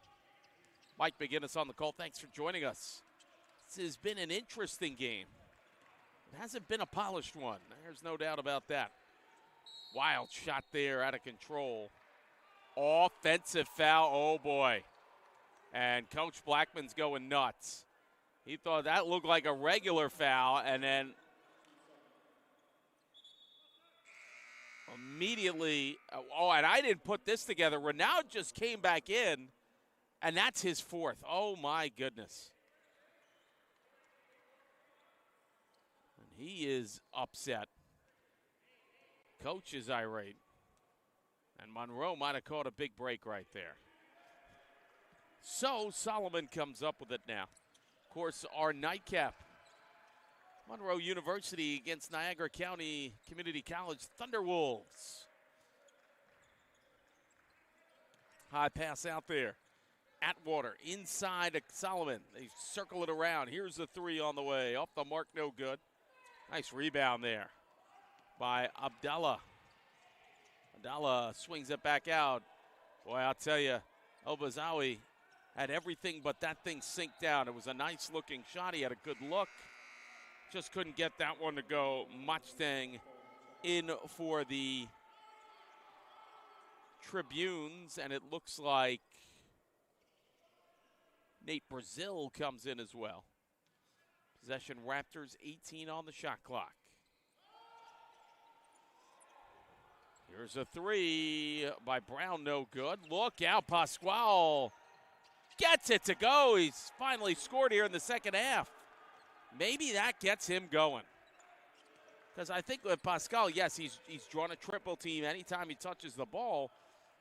Mike McGinnis on the call. Thanks for joining us. This has been an interesting game. It hasn't been a polished one. There's no doubt about that. Wild shot there, out of control. Offensive foul, oh boy. And Coach Blackman's going nuts. He thought that looked like a regular foul, and then immediately, and I didn't put this together. Renaud just came back in, and that's his fourth. Oh my goodness. And he is upset. Coach is irate. And Monroe might have caught a big break right there. So Solomon comes up with it now. Of course, our nightcap. Monroe University against Niagara County Community College Thunderwolves. High pass out there. Atwater inside Solomon. They circle it around. Here's the three on the way. Off the mark, no good. Nice rebound there by Abdallah. Abdallah swings it back out. Boy, I'll tell you, Obazawi had everything but that thing sink down. It was a nice-looking shot. He had a good look. Just couldn't get that one to go. Mustang in for the Tribunes, and it looks like Nate Brazil comes in as well. Possession Raptors, 18 on the shot clock. Here's a three by Brown, no good. Look out, Pasquale gets it to go. He's finally scored here in the second half. Maybe that gets him going. Because I think with Pascal, yes, he's drawn a triple team anytime he touches the ball.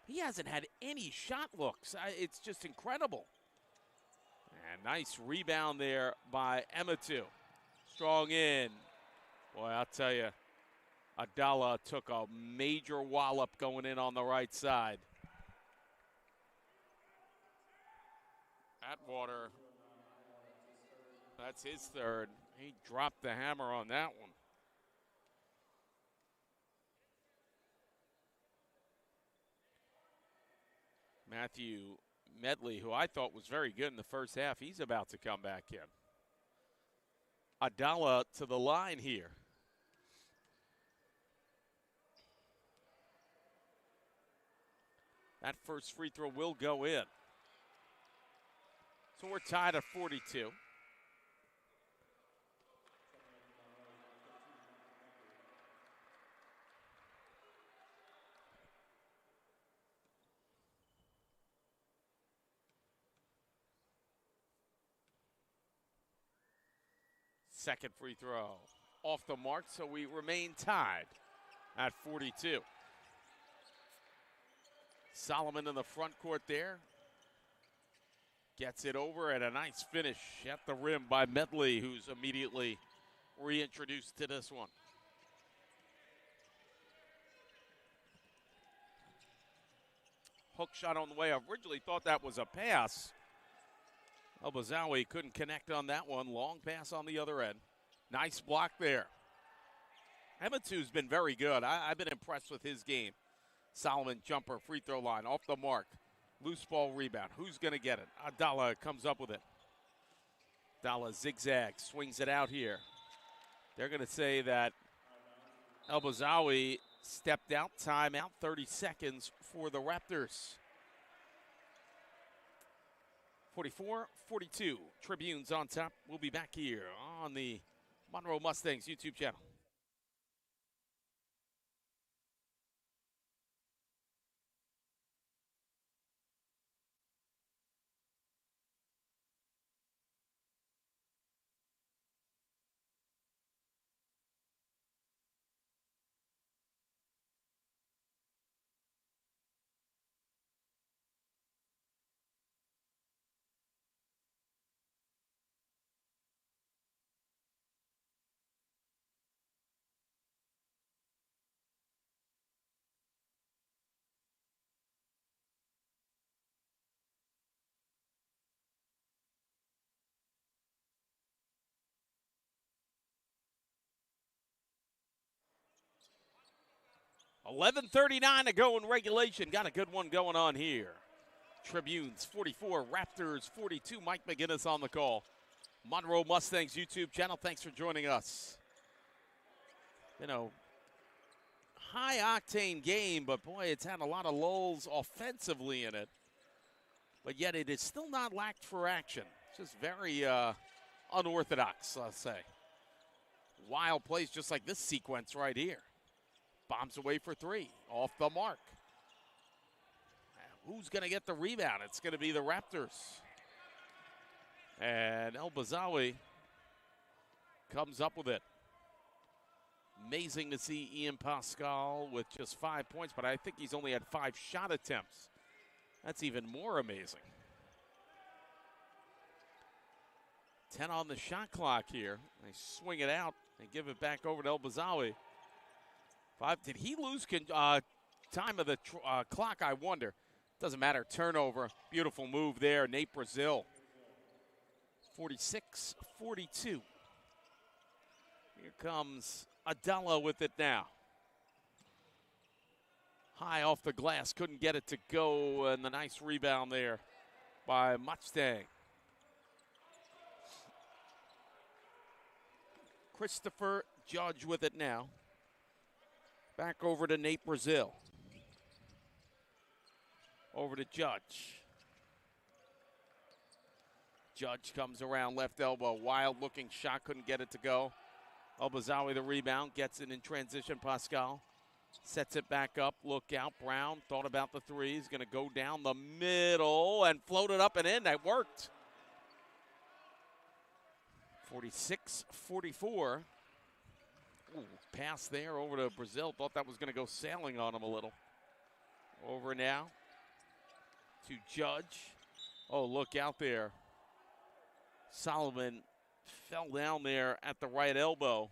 He hasn't had any shot looks. It's just incredible. And nice rebound there by Emmatu. Strong in. Boy, I'll tell you, Abdallah took a major wallop going in on the right side. Atwater, that's his third. He dropped the hammer on that one. Matthew Medley, who I thought was very good in the first half, he's about to come back in. Abdallah to the line here. That first free throw will go in. So we're tied at 42. Second free throw off the mark, so we remain tied at 42. Solomon in the front court there. Gets it over, and a nice finish at the rim by Medley, who's immediately reintroduced to this one. Hook shot on the way. I originally thought that was a pass. El-Bazawi couldn't connect on that one. Long pass on the other end. Nice block there. Emmitu's been very good. I've been impressed with his game. Solomon jumper, free throw line, off the mark. Loose ball rebound. Who's going to get it? Adala comes up with it. Adala zigzag, swings it out here. They're going to say that El-Bazawi stepped out, timeout, 30 seconds for the Raptors. 44-42, Tribunes on top. We'll be back here on the Monroe Mustangs YouTube channel. $11:39 to go in regulation. Got a good one going on here. Tribunes 44, Raptors 42. Mike McGinnis on the call. Monroe Mustangs YouTube channel. Thanks for joining us. You know, high octane game, but boy, it's had a lot of lulls offensively in it. But yet it is still not lacked for action. It's just very unorthodox, I'll say. Wild plays just like this sequence right here. Bombs away for three, off the mark. Who's going to get the rebound? It's going to be the Raptors. And El-Bazawi comes up with it. Amazing to see Ian Pascal with just 5 points, but I think he's only had 5 shot attempts. That's even more amazing. 10 on the shot clock here. They swing it out and give it back over to El-Bazawi. 5. Did he lose time of the clock, I wonder? Doesn't matter. Turnover. Beautiful move there. Nate Brazil. 46-42. Here comes Adela with it now. High off the glass. Couldn't get it to go. And the nice rebound there by Mustang. Christopher Judge with it now. Back over to Nate Brazil. Over to Judge. Judge comes around left elbow. Wild looking shot. Couldn't get it to go. El-Bazawi the rebound. Gets it in transition. Pascal sets it back up. Look out. Brown thought about the three. He's going to go down the middle and float it up and in. That worked. 46-44. Ooh, pass there over to Brazil. Thought that was going to go sailing on him a little. Over now to Judge. Oh, look out there. Solomon fell down there at the right elbow.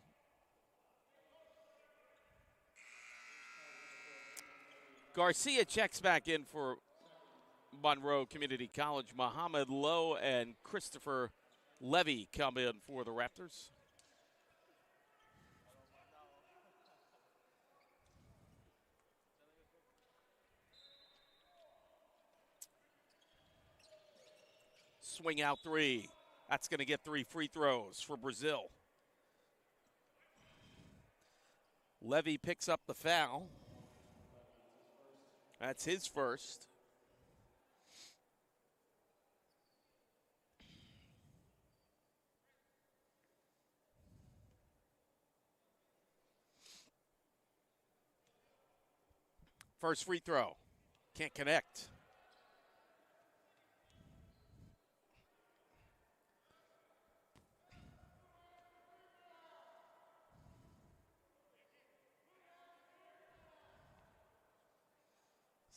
Garcia checks back in for Monroe Community College. Muhammad Lowe and Christopher Levy come in for the Raptors. Swing out three. That's going to get 3 free throws for Brazil. Levy picks up the foul. That's his first. First free throw. Can't connect.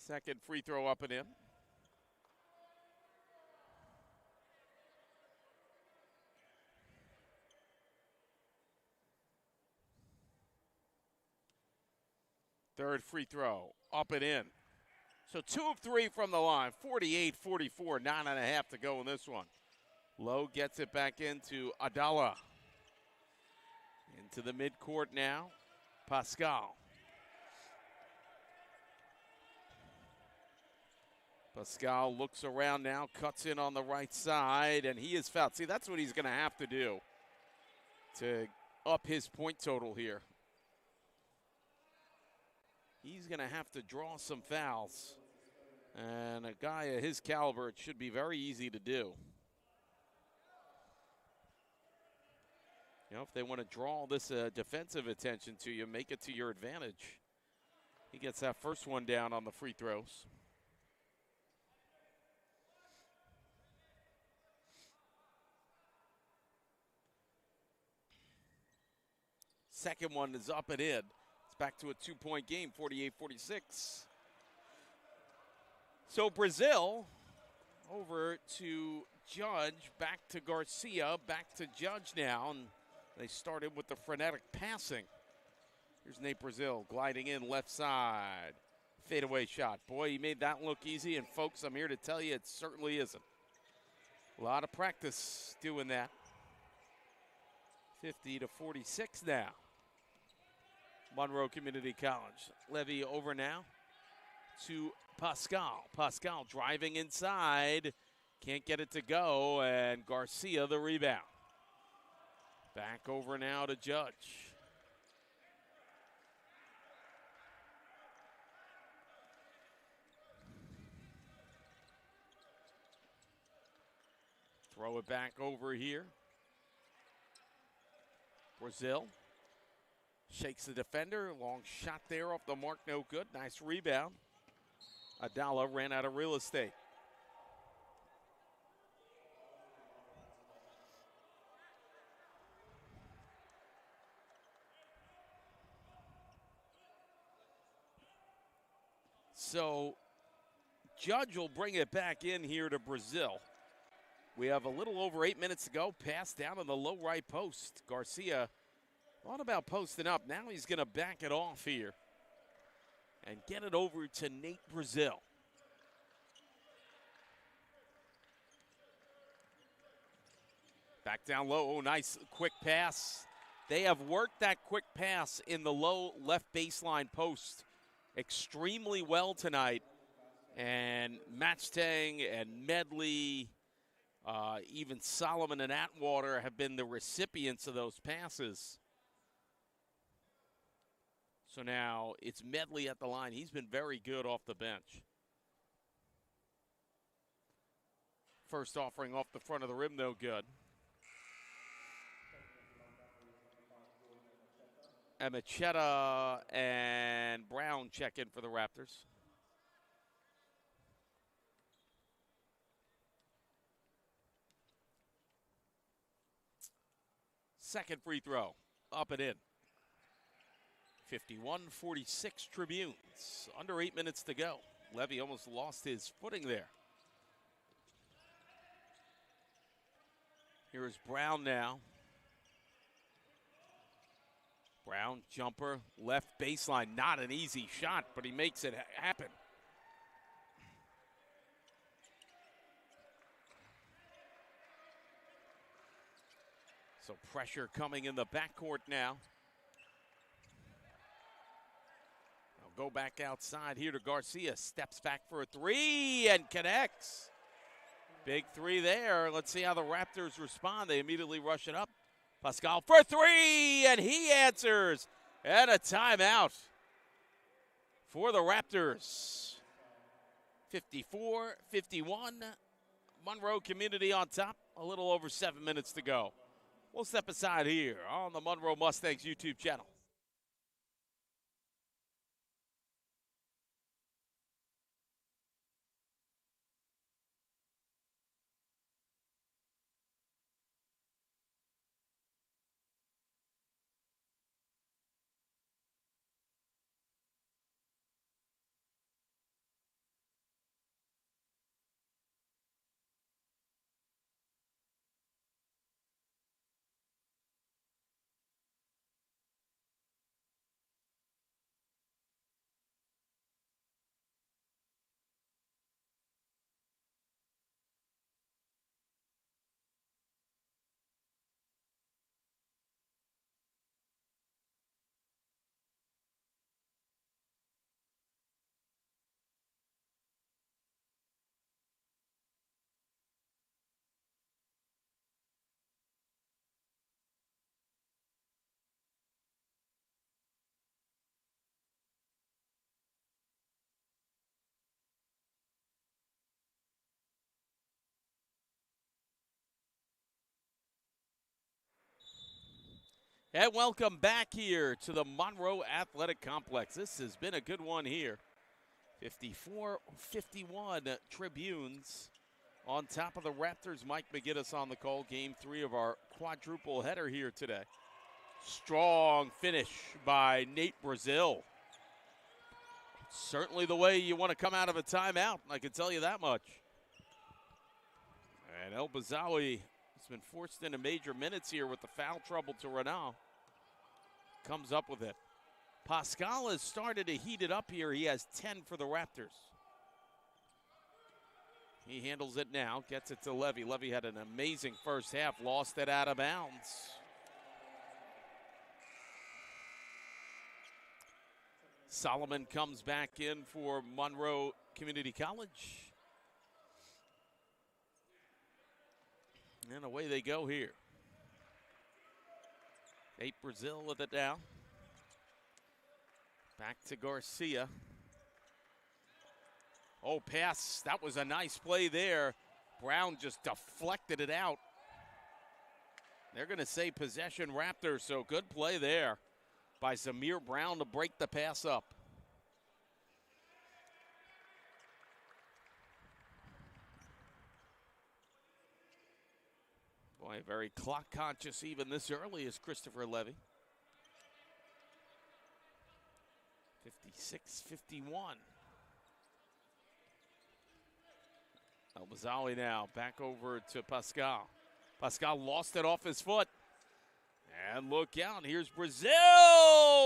Second free throw up and in. Third free throw, up and in. So 2 of 3 from the line, 48-44, 9.5 to go in this one. Lowe gets it back into Adala. Into the midcourt now, Pascal. Pascal looks around now, cuts in on the right side, and he is fouled. See, that's what he's going to have to do to up his point total here. He's going to have to draw some fouls. And a guy of his caliber, it should be very easy to do. You know, if they want to draw this defensive attention to you, make it to your advantage. He gets that first one down on the free throws. Second one is up and in. It's back to a 2-point game, 48-46. So Brazil over to Judge, back to Garcia, back to Judge now, and they started with the frenetic passing. Here's Nate Brazil gliding in left side. Fadeaway shot. Boy, he made that look easy, and folks, I'm here to tell you it certainly isn't. A lot of practice doing that. 50-46 now. Monroe Community College. Levy over now to Pascal. Pascal driving inside. Can't get it to go, and Garcia the rebound. Back over now to Judge. Throw it back over here. Brazil shakes the defender. Long shot there off the mark, no good. Nice rebound. Adala ran out of real estate. So Judge will bring it back in here to Brazil. We have a little over 8 minutes to go. Pass down on the low right post. Garcia thought about posting up. Now he's going to back it off here and get it over to Nate Brazil. Back down low. Oh, nice quick pass. They have worked that quick pass in the low left baseline post extremely well tonight. And Matchtang and Medley, even Solomon and Atwater have been the recipients of those passes. So now it's Medley at the line. He's been very good off the bench. First offering off the front of the rim, no good. And Machetta and Brown check in for the Raptors. Second free throw, up and in. 51-46 Tribunes. Under 8 minutes to go. Levy almost lost his footing there. Here is Brown now. Brown jumper, left baseline. Not an easy shot, but he makes it happen. So pressure coming in the backcourt now. Go back outside here to Garcia. Steps back for a three and connects. Big three there. Let's see how the Raptors respond. They immediately rush it up. Pascal for three, and he answers. And a timeout for the Raptors. 54-51. Monroe Community on top. A little over 7 minutes to go. We'll step aside here on the Monroe Mustangs YouTube channel. And welcome back here to the Monroe Athletic Complex. This has been a good one here. 54-51 Tribunes on top of the Raptors. Mike McGinnis on the call. Game 3 of our quadruple header here today. Strong finish by Nate Brazil. Certainly the way you want to come out of a timeout, I can tell you that much. And El Bazawi has been forced into major minutes here with the foul trouble to Renal. Comes up with it. Pascal has started to heat it up here. He has 10 for the Raptors. He handles it now, gets it to Levy. Levy had an amazing first half, lost it out of bounds. Solomon comes back in for Monroe Community College. And away they go here. Nate Brazil with it now. Back to Garcia. Oh, pass. That was a nice play there. Brown just deflected it out. They're going to say possession Raptors, so good play there by Zamir Brown to break the pass up. Boy, very clock conscious even this early is Christopher Levy. 56-51. El Bazawi now back over to Pascal. Pascal lost it off his foot. And look out, here's Brazil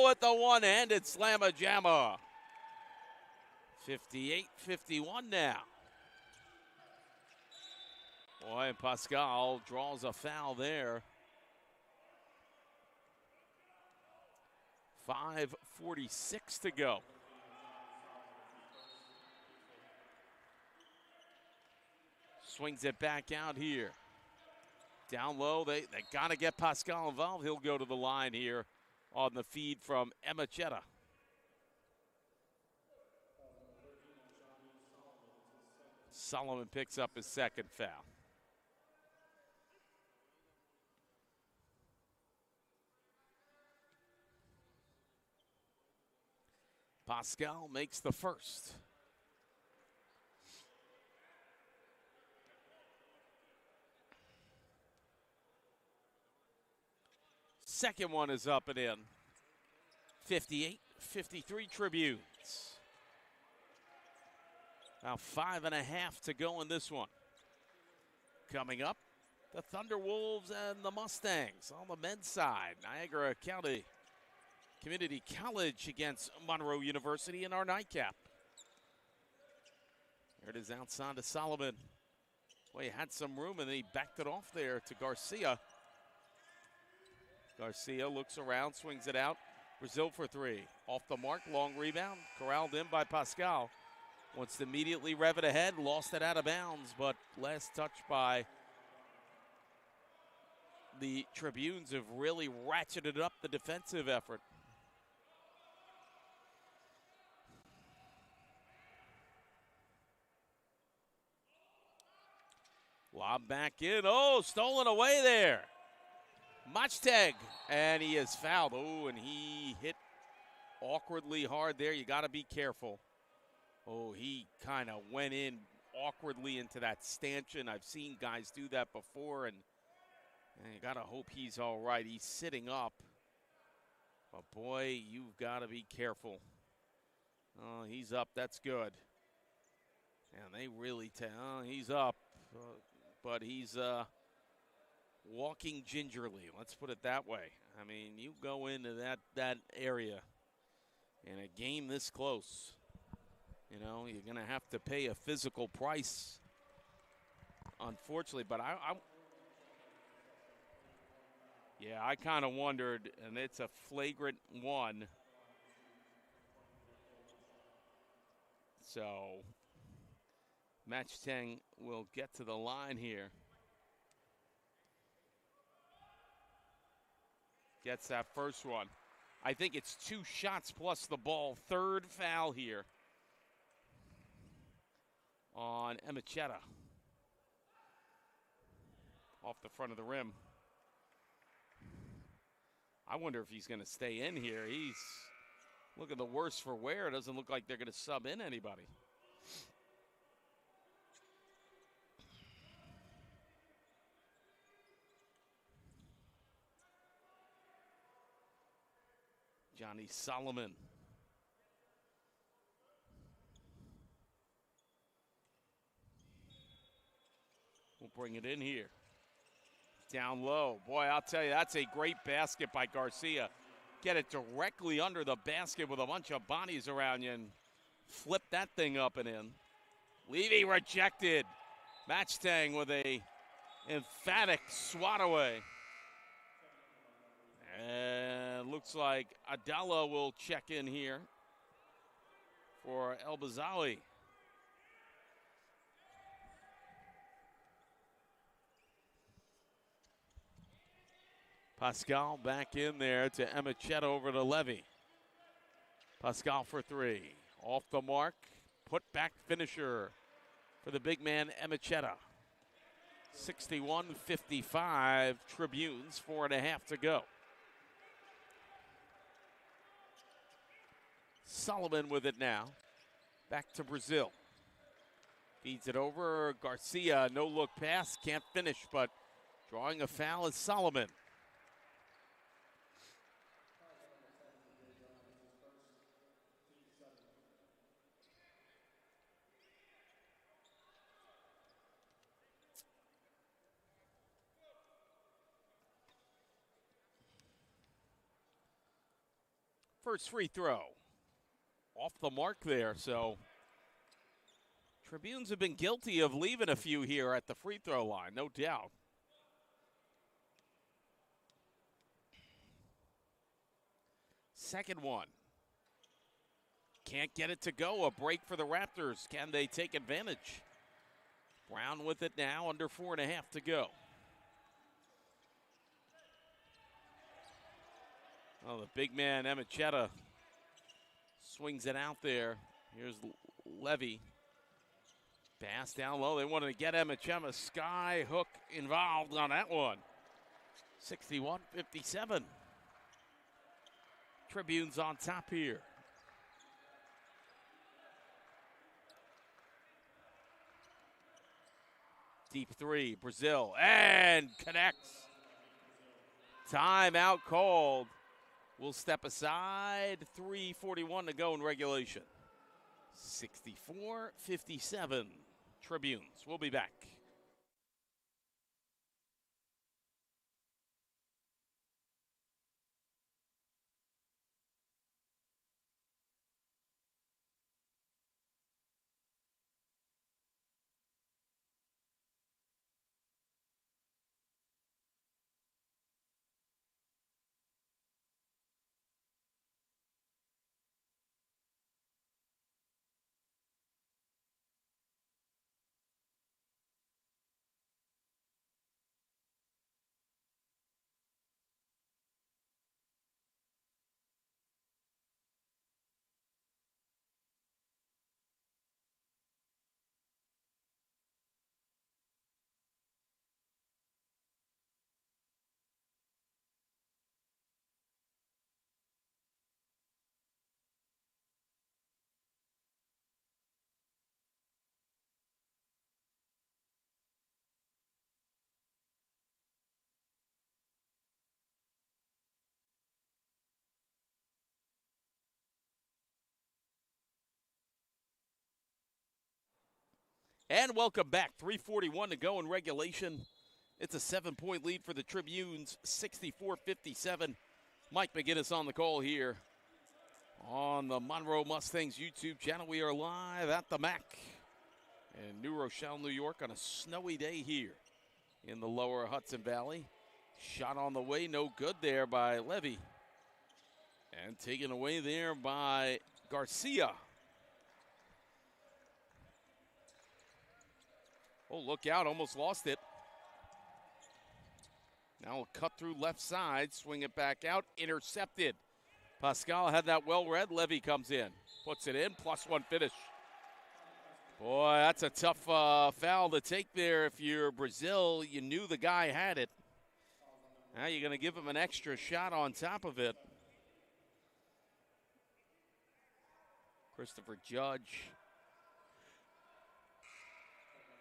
with the one-handed slamma-jamma. 58-51 now. Boy, Pascal draws a foul there. 5:46 to go. Swings it back out here. Down low, they got to get Pascal involved. He'll go to the line here on the feed from Emachetta. Solomon picks up his second foul. Pascal makes the first. Second one is up and in. 58-53 Tribunes. Now 5.5 to go in this one. Coming up, the Thunderwolves and the Mustangs on the men's side. Niagara County Community College against Monroe University in our nightcap. There it is outside to Solomon. Boy, he had some room and then he backed it off there to Garcia. Garcia looks around, swings it out. Brazil for three. Off the mark, long rebound. Corralled in by Pascal. Wants to immediately rev it ahead, lost it out of bounds, but last touch by the Tribunes have really ratcheted up the defensive effort. Lob back in. Oh, stolen away there. Machteg, and he is fouled. Oh, and he hit awkwardly hard there. You got to be careful. Oh, he kind of went in awkwardly into that stanchion. I've seen guys do that before, and you got to hope he's all right. He's sitting up. But, boy, you've got to be careful. Oh, he's up. That's good. And they really he's up. But he's walking gingerly. Let's put it that way. I mean, you go into that area in a game this close, you know, you're going to have to pay a physical price, unfortunately. But I kind of wondered, and it's a flagrant one. So Machteng will get to the line here. Gets that first one. I think it's 2 shots plus the ball. Third foul here on Emachetta. Off the front of the rim. I wonder if he's going to stay in here. He's looking the worse for wear. It doesn't look like they're going to sub in anybody. Johnny Solomon. We'll bring it in here. Down low. Boy, I'll tell you, that's a great basket by Garcia. Get it directly under the basket with a bunch of bodies around you and flip that thing up and in. Levy rejected. Matchtang with a emphatic swat away. And looks like Adela will check in here for El Bazawi. Pascal back in there to Emichetta over to Levy. Pascal for three. Off the mark. Put back finisher for the big man Emichetta. 61-55 Tribunes, 4.5 to go. Solomon with it now. Back to Brazil. Feeds it over. Garcia, no look pass. Can't finish, but drawing a foul is Solomon. First free throw. Off the mark there, so Tribunes have been guilty of leaving a few here at the free throw line, no doubt. Second one. Can't get it to go. A break for the Raptors. Can they take advantage? Brown with it now, under 4.5 to go. Oh, the big man, Emichetta, swings it out there. Here's Levy. Pass down low. They wanted to get Emichetta. Sky hook involved on that one. 61-57. Tribunes on top here. Deep three, Brazil, and connects. Timeout called. We'll step aside. 3:41 to go in regulation. 64-57 Tribunes. We'll be back. And welcome back. 3:41 to go in regulation. It's a 7-point lead for the Tribunes, 64-57. Mike McGinnis on the call here on the Monroe Mustangs YouTube channel. We are live at the MAC in New Rochelle, New York on a snowy day here in the lower Hudson Valley. Shot on the way, no good there by Levy. And taken away there by Garcia. Oh, look out, almost lost it. Now we'll cut through left side, swing it back out, intercepted. Pascal had that well read. Levy comes in, puts it in, +1 finish. Boy, that's a tough foul to take there. If you're Brazil, you knew the guy had it. Now you're going to give him an extra shot on top of it. Christopher Judge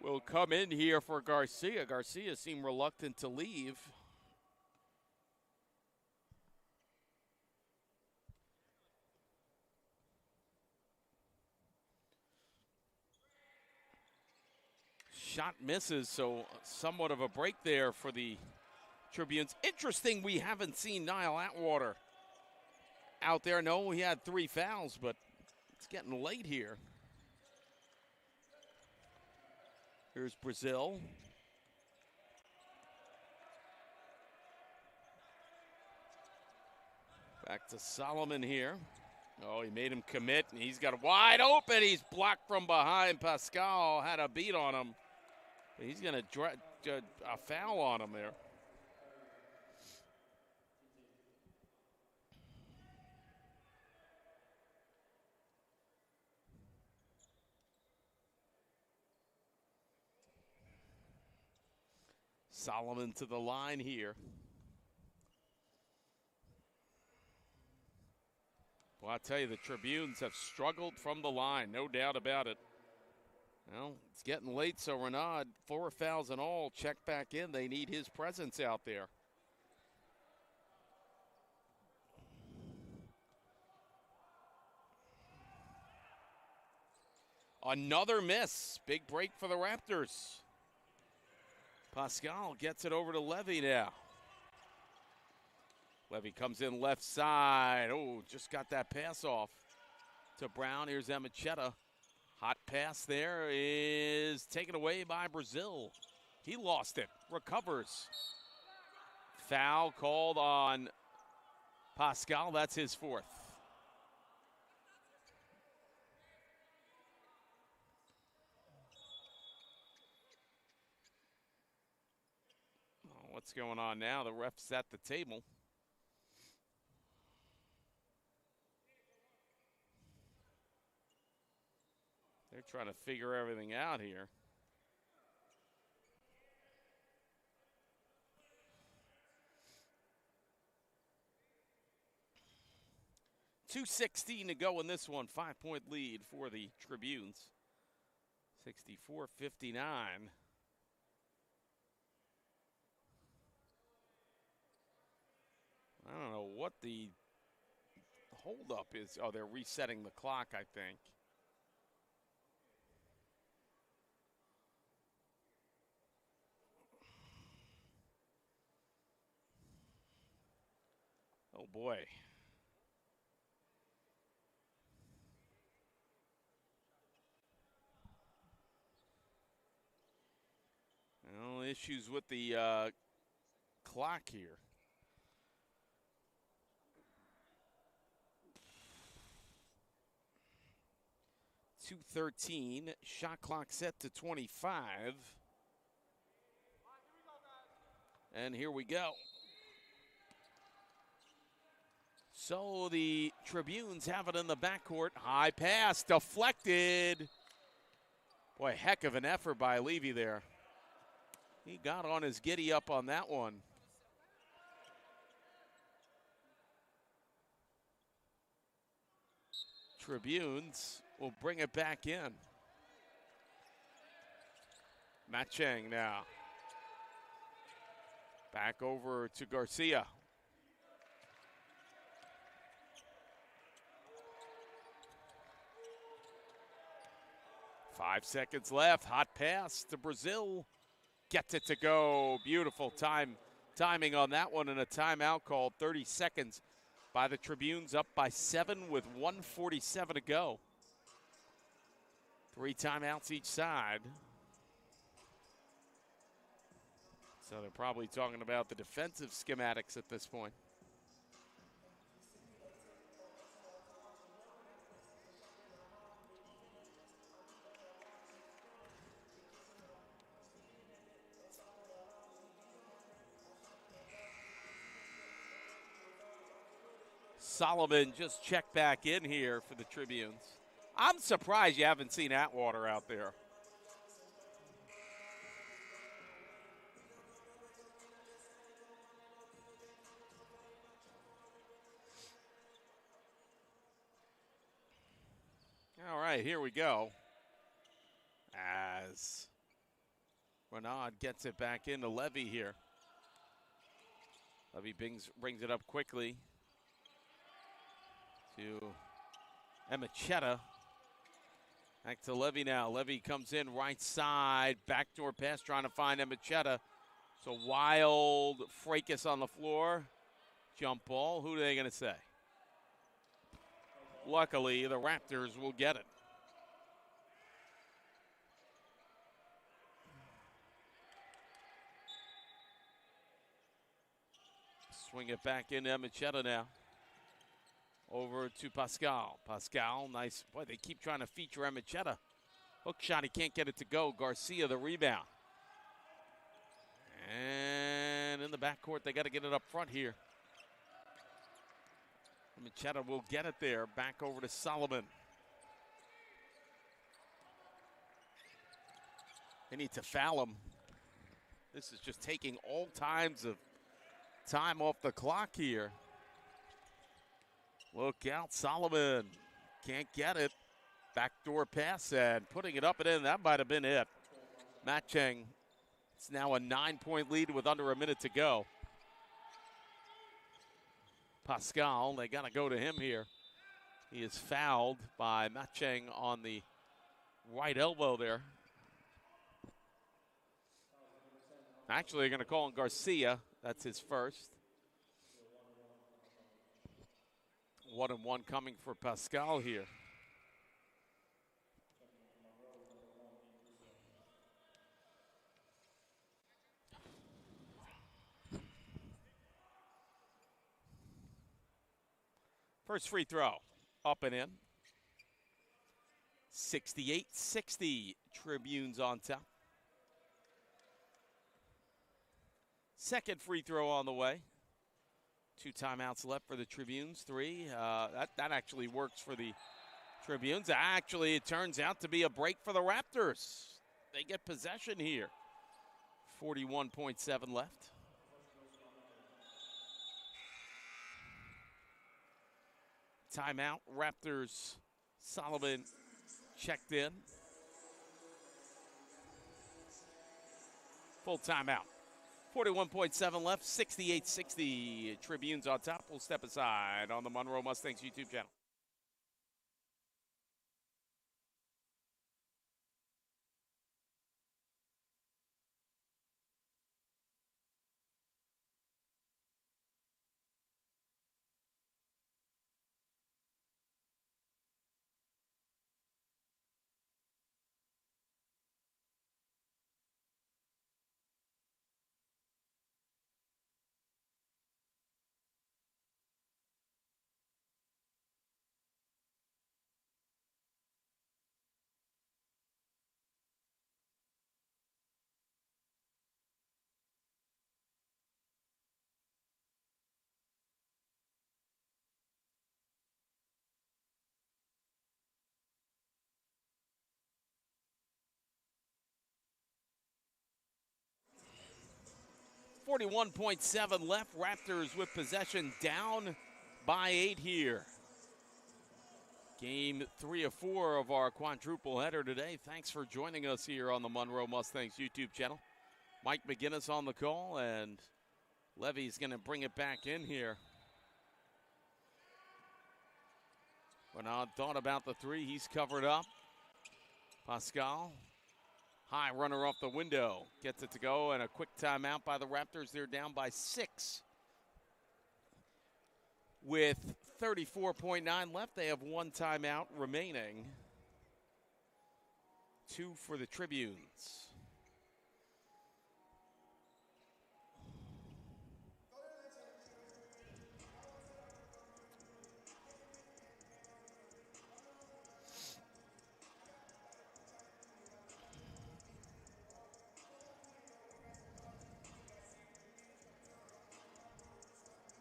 will come in here for Garcia. Garcia seemed reluctant to leave. Shot misses, so somewhat of a break there for the Tribunes. Interesting, we haven't seen Niall Atwater out there. No, he had 3 fouls, but it's getting late here. Here's Brazil. Back to Solomon here. Oh, he made him commit, and he's got a wide open. He's blocked from behind. Pascal had a beat on him. He's going to a foul on him there. Solomon to the line here. Well, I tell you, the Tribunes have struggled from the line, no doubt about it. Well, it's getting late, so Renaud, 4 fouls in all, check back in. They need his presence out there. Another miss. Big break for the Raptors. Pascal gets it over to Levy now. Levy comes in left side. Oh, just got that pass off to Brown. Here's Emichetta. Hot pass there is taken away by Brazil. He lost it. Recovers. Foul called on Pascal. That's his 4th. What's going on now? The ref's at the table. They're trying to figure everything out here. .216 to go in this one. 5-point lead for the Tribunes. 64-59. I don't know what the holdup is. Oh, they're resetting the clock, I think. Oh, boy. Well, issues with the clock here. 2:13, shot clock set to 25. And here we go. So the Tribunes have it in the backcourt. High pass, deflected. Boy, heck of an effort by Levy there. He got on his giddy up on that one. Tribunes will bring it back in. Matt Chang now. Back over to Garcia. Five seconds left. Hot pass to Brazil. Gets it to go. Beautiful timing on that one, and a timeout called. 30 seconds by the Tribunes, up by 7 with 1:47 to go. 3 timeouts each side. So they're probably talking about the defensive schematics at this point. Solomon just checked back in here for the Tribunes. I'm surprised you haven't seen Atwater out there. right, here we go. As Renaud gets it back into Levy here. Levy brings it up quickly to Emichetta. Back to Levy now. Levy comes in right side. Backdoor pass trying to find Emichetta. So wild fracas on the floor. Jump ball. Who are they going to say? Luckily, the Raptors will get it. Swing it back into Emichetta now. Over to Pascal. Pascal, nice. Boy, they keep trying to feature Emichetta. Hook shot, he can't get it to go. Garcia, the rebound. And in the backcourt, they got to get it up front here. Emichetta will get it there. Back over to Solomon. They need to foul him. This is just taking all kinds of time off the clock here. Look out, Solomon. Can't get it. Backdoor pass and putting it up and in. That might have been it. Matt Cheng. It's now a 9-point lead with under a minute to go. Pascal, they got to go to him here. He is fouled by Matt Cheng on the right elbow there. Actually, they're going to call him Garcia. That's his first. 1-1 coming for Pascal here. First free throw, up and in. 68-60, Tribunes on top. Second free throw on the way. 2 timeouts left for the Tribunes, 3. That actually works for the Tribunes. Actually, it turns out to be a break for the Raptors. They get possession here. 41.7 left. Timeout, Raptors. Solomon checked in. Full timeout. 41.7 left, 68-60. Tribunes on top. We'll step aside on the Monroe Mustangs YouTube channel. .7 left. Raptors with possession, down by 8 here. Game 3 of 4 of our quadruple header today. Thanks for joining us here on the Monroe Mustangs YouTube channel. Mike McGinnis on the call, and Levy's going to bring it back in here. Renaud thought about the 3. He's covered up. Pascal. High runner off the window. Gets it to go, and a quick timeout by the Raptors. They're down by 6. With 34.9 left, they have 1 timeout remaining. 2 for the Tribunes.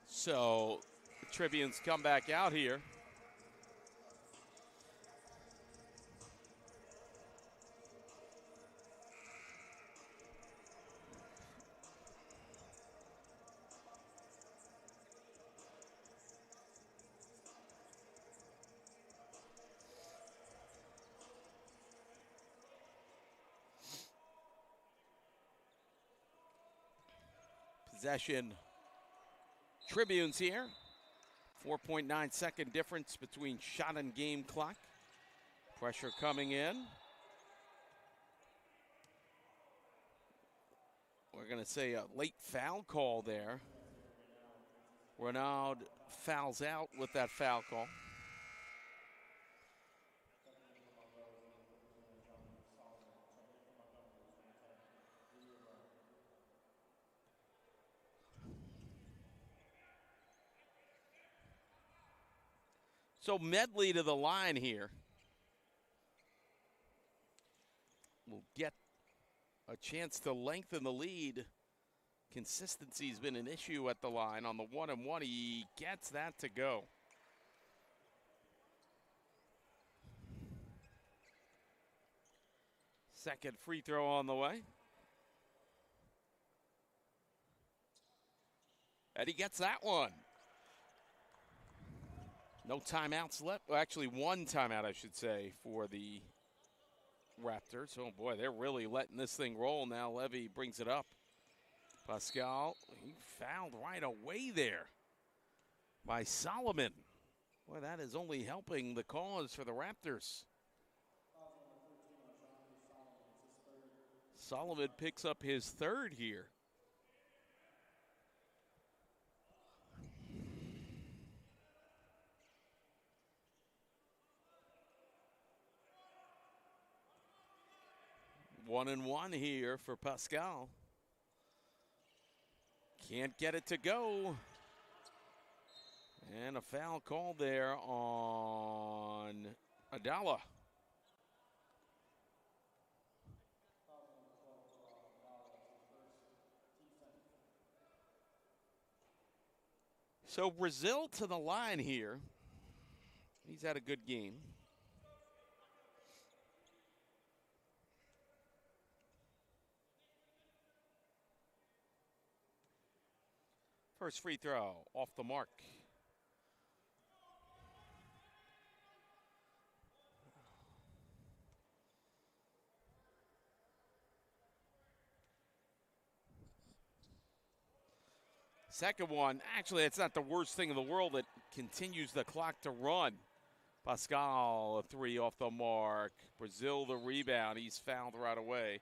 So the Tribunes come back out here. Possession. Tribunes here. 4.9 second difference between shot and game clock. Pressure coming in. We're going to say a late foul call there. Renaud fouls out with that foul call. So Medley to the line here. Will get a chance to lengthen the lead. Consistency's been an issue at the line. On the 1-and-1, he gets that to go. Second free throw on the way. And he gets that one. No timeouts left. Well, actually, one timeout, I should say, for the Raptors. Oh, boy, they're really letting this thing roll now. Levy brings it up. Pascal, he fouled right away there by Solomon. Boy, that is only helping the cause for the Raptors. Solomon picks up his third here. One and one here for Pascal. Can't get it to go. And a foul called there on Adala. So Brazil to the line here. He's had a good game. First free throw off the mark. Second one, actually, it's not the worst thing in the world. It continues the clock to run. Pascal, a three off the mark. Brazil, the rebound. He's fouled right away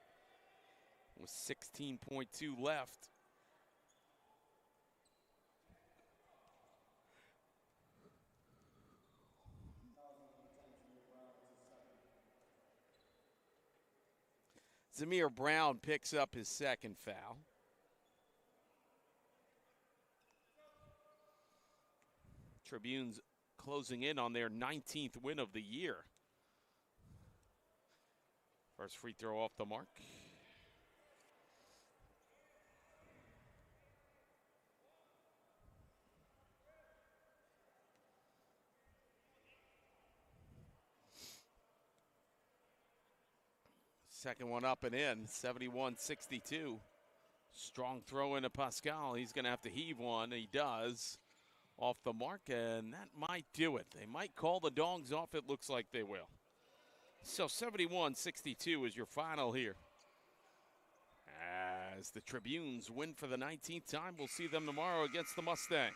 with 16.2 left. Zamir Brown picks up his second foul. Tribunes closing in on their 19th win of the year. First free throw off the mark. Second one up and in, 71-62. Strong throw into Pascal. He's going to have to heave one. He does. Off the mark, and that might do it. They might call the Dogs off. It looks like they will. So 71-62 is your final here. As the Tribunes win for the 19th time, we'll see them tomorrow against the Mustangs.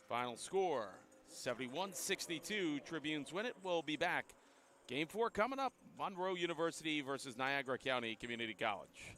Final score, 71-62. Tribunes win it. We'll be back. Game 4 coming up. Monroe University versus Niagara County Community College.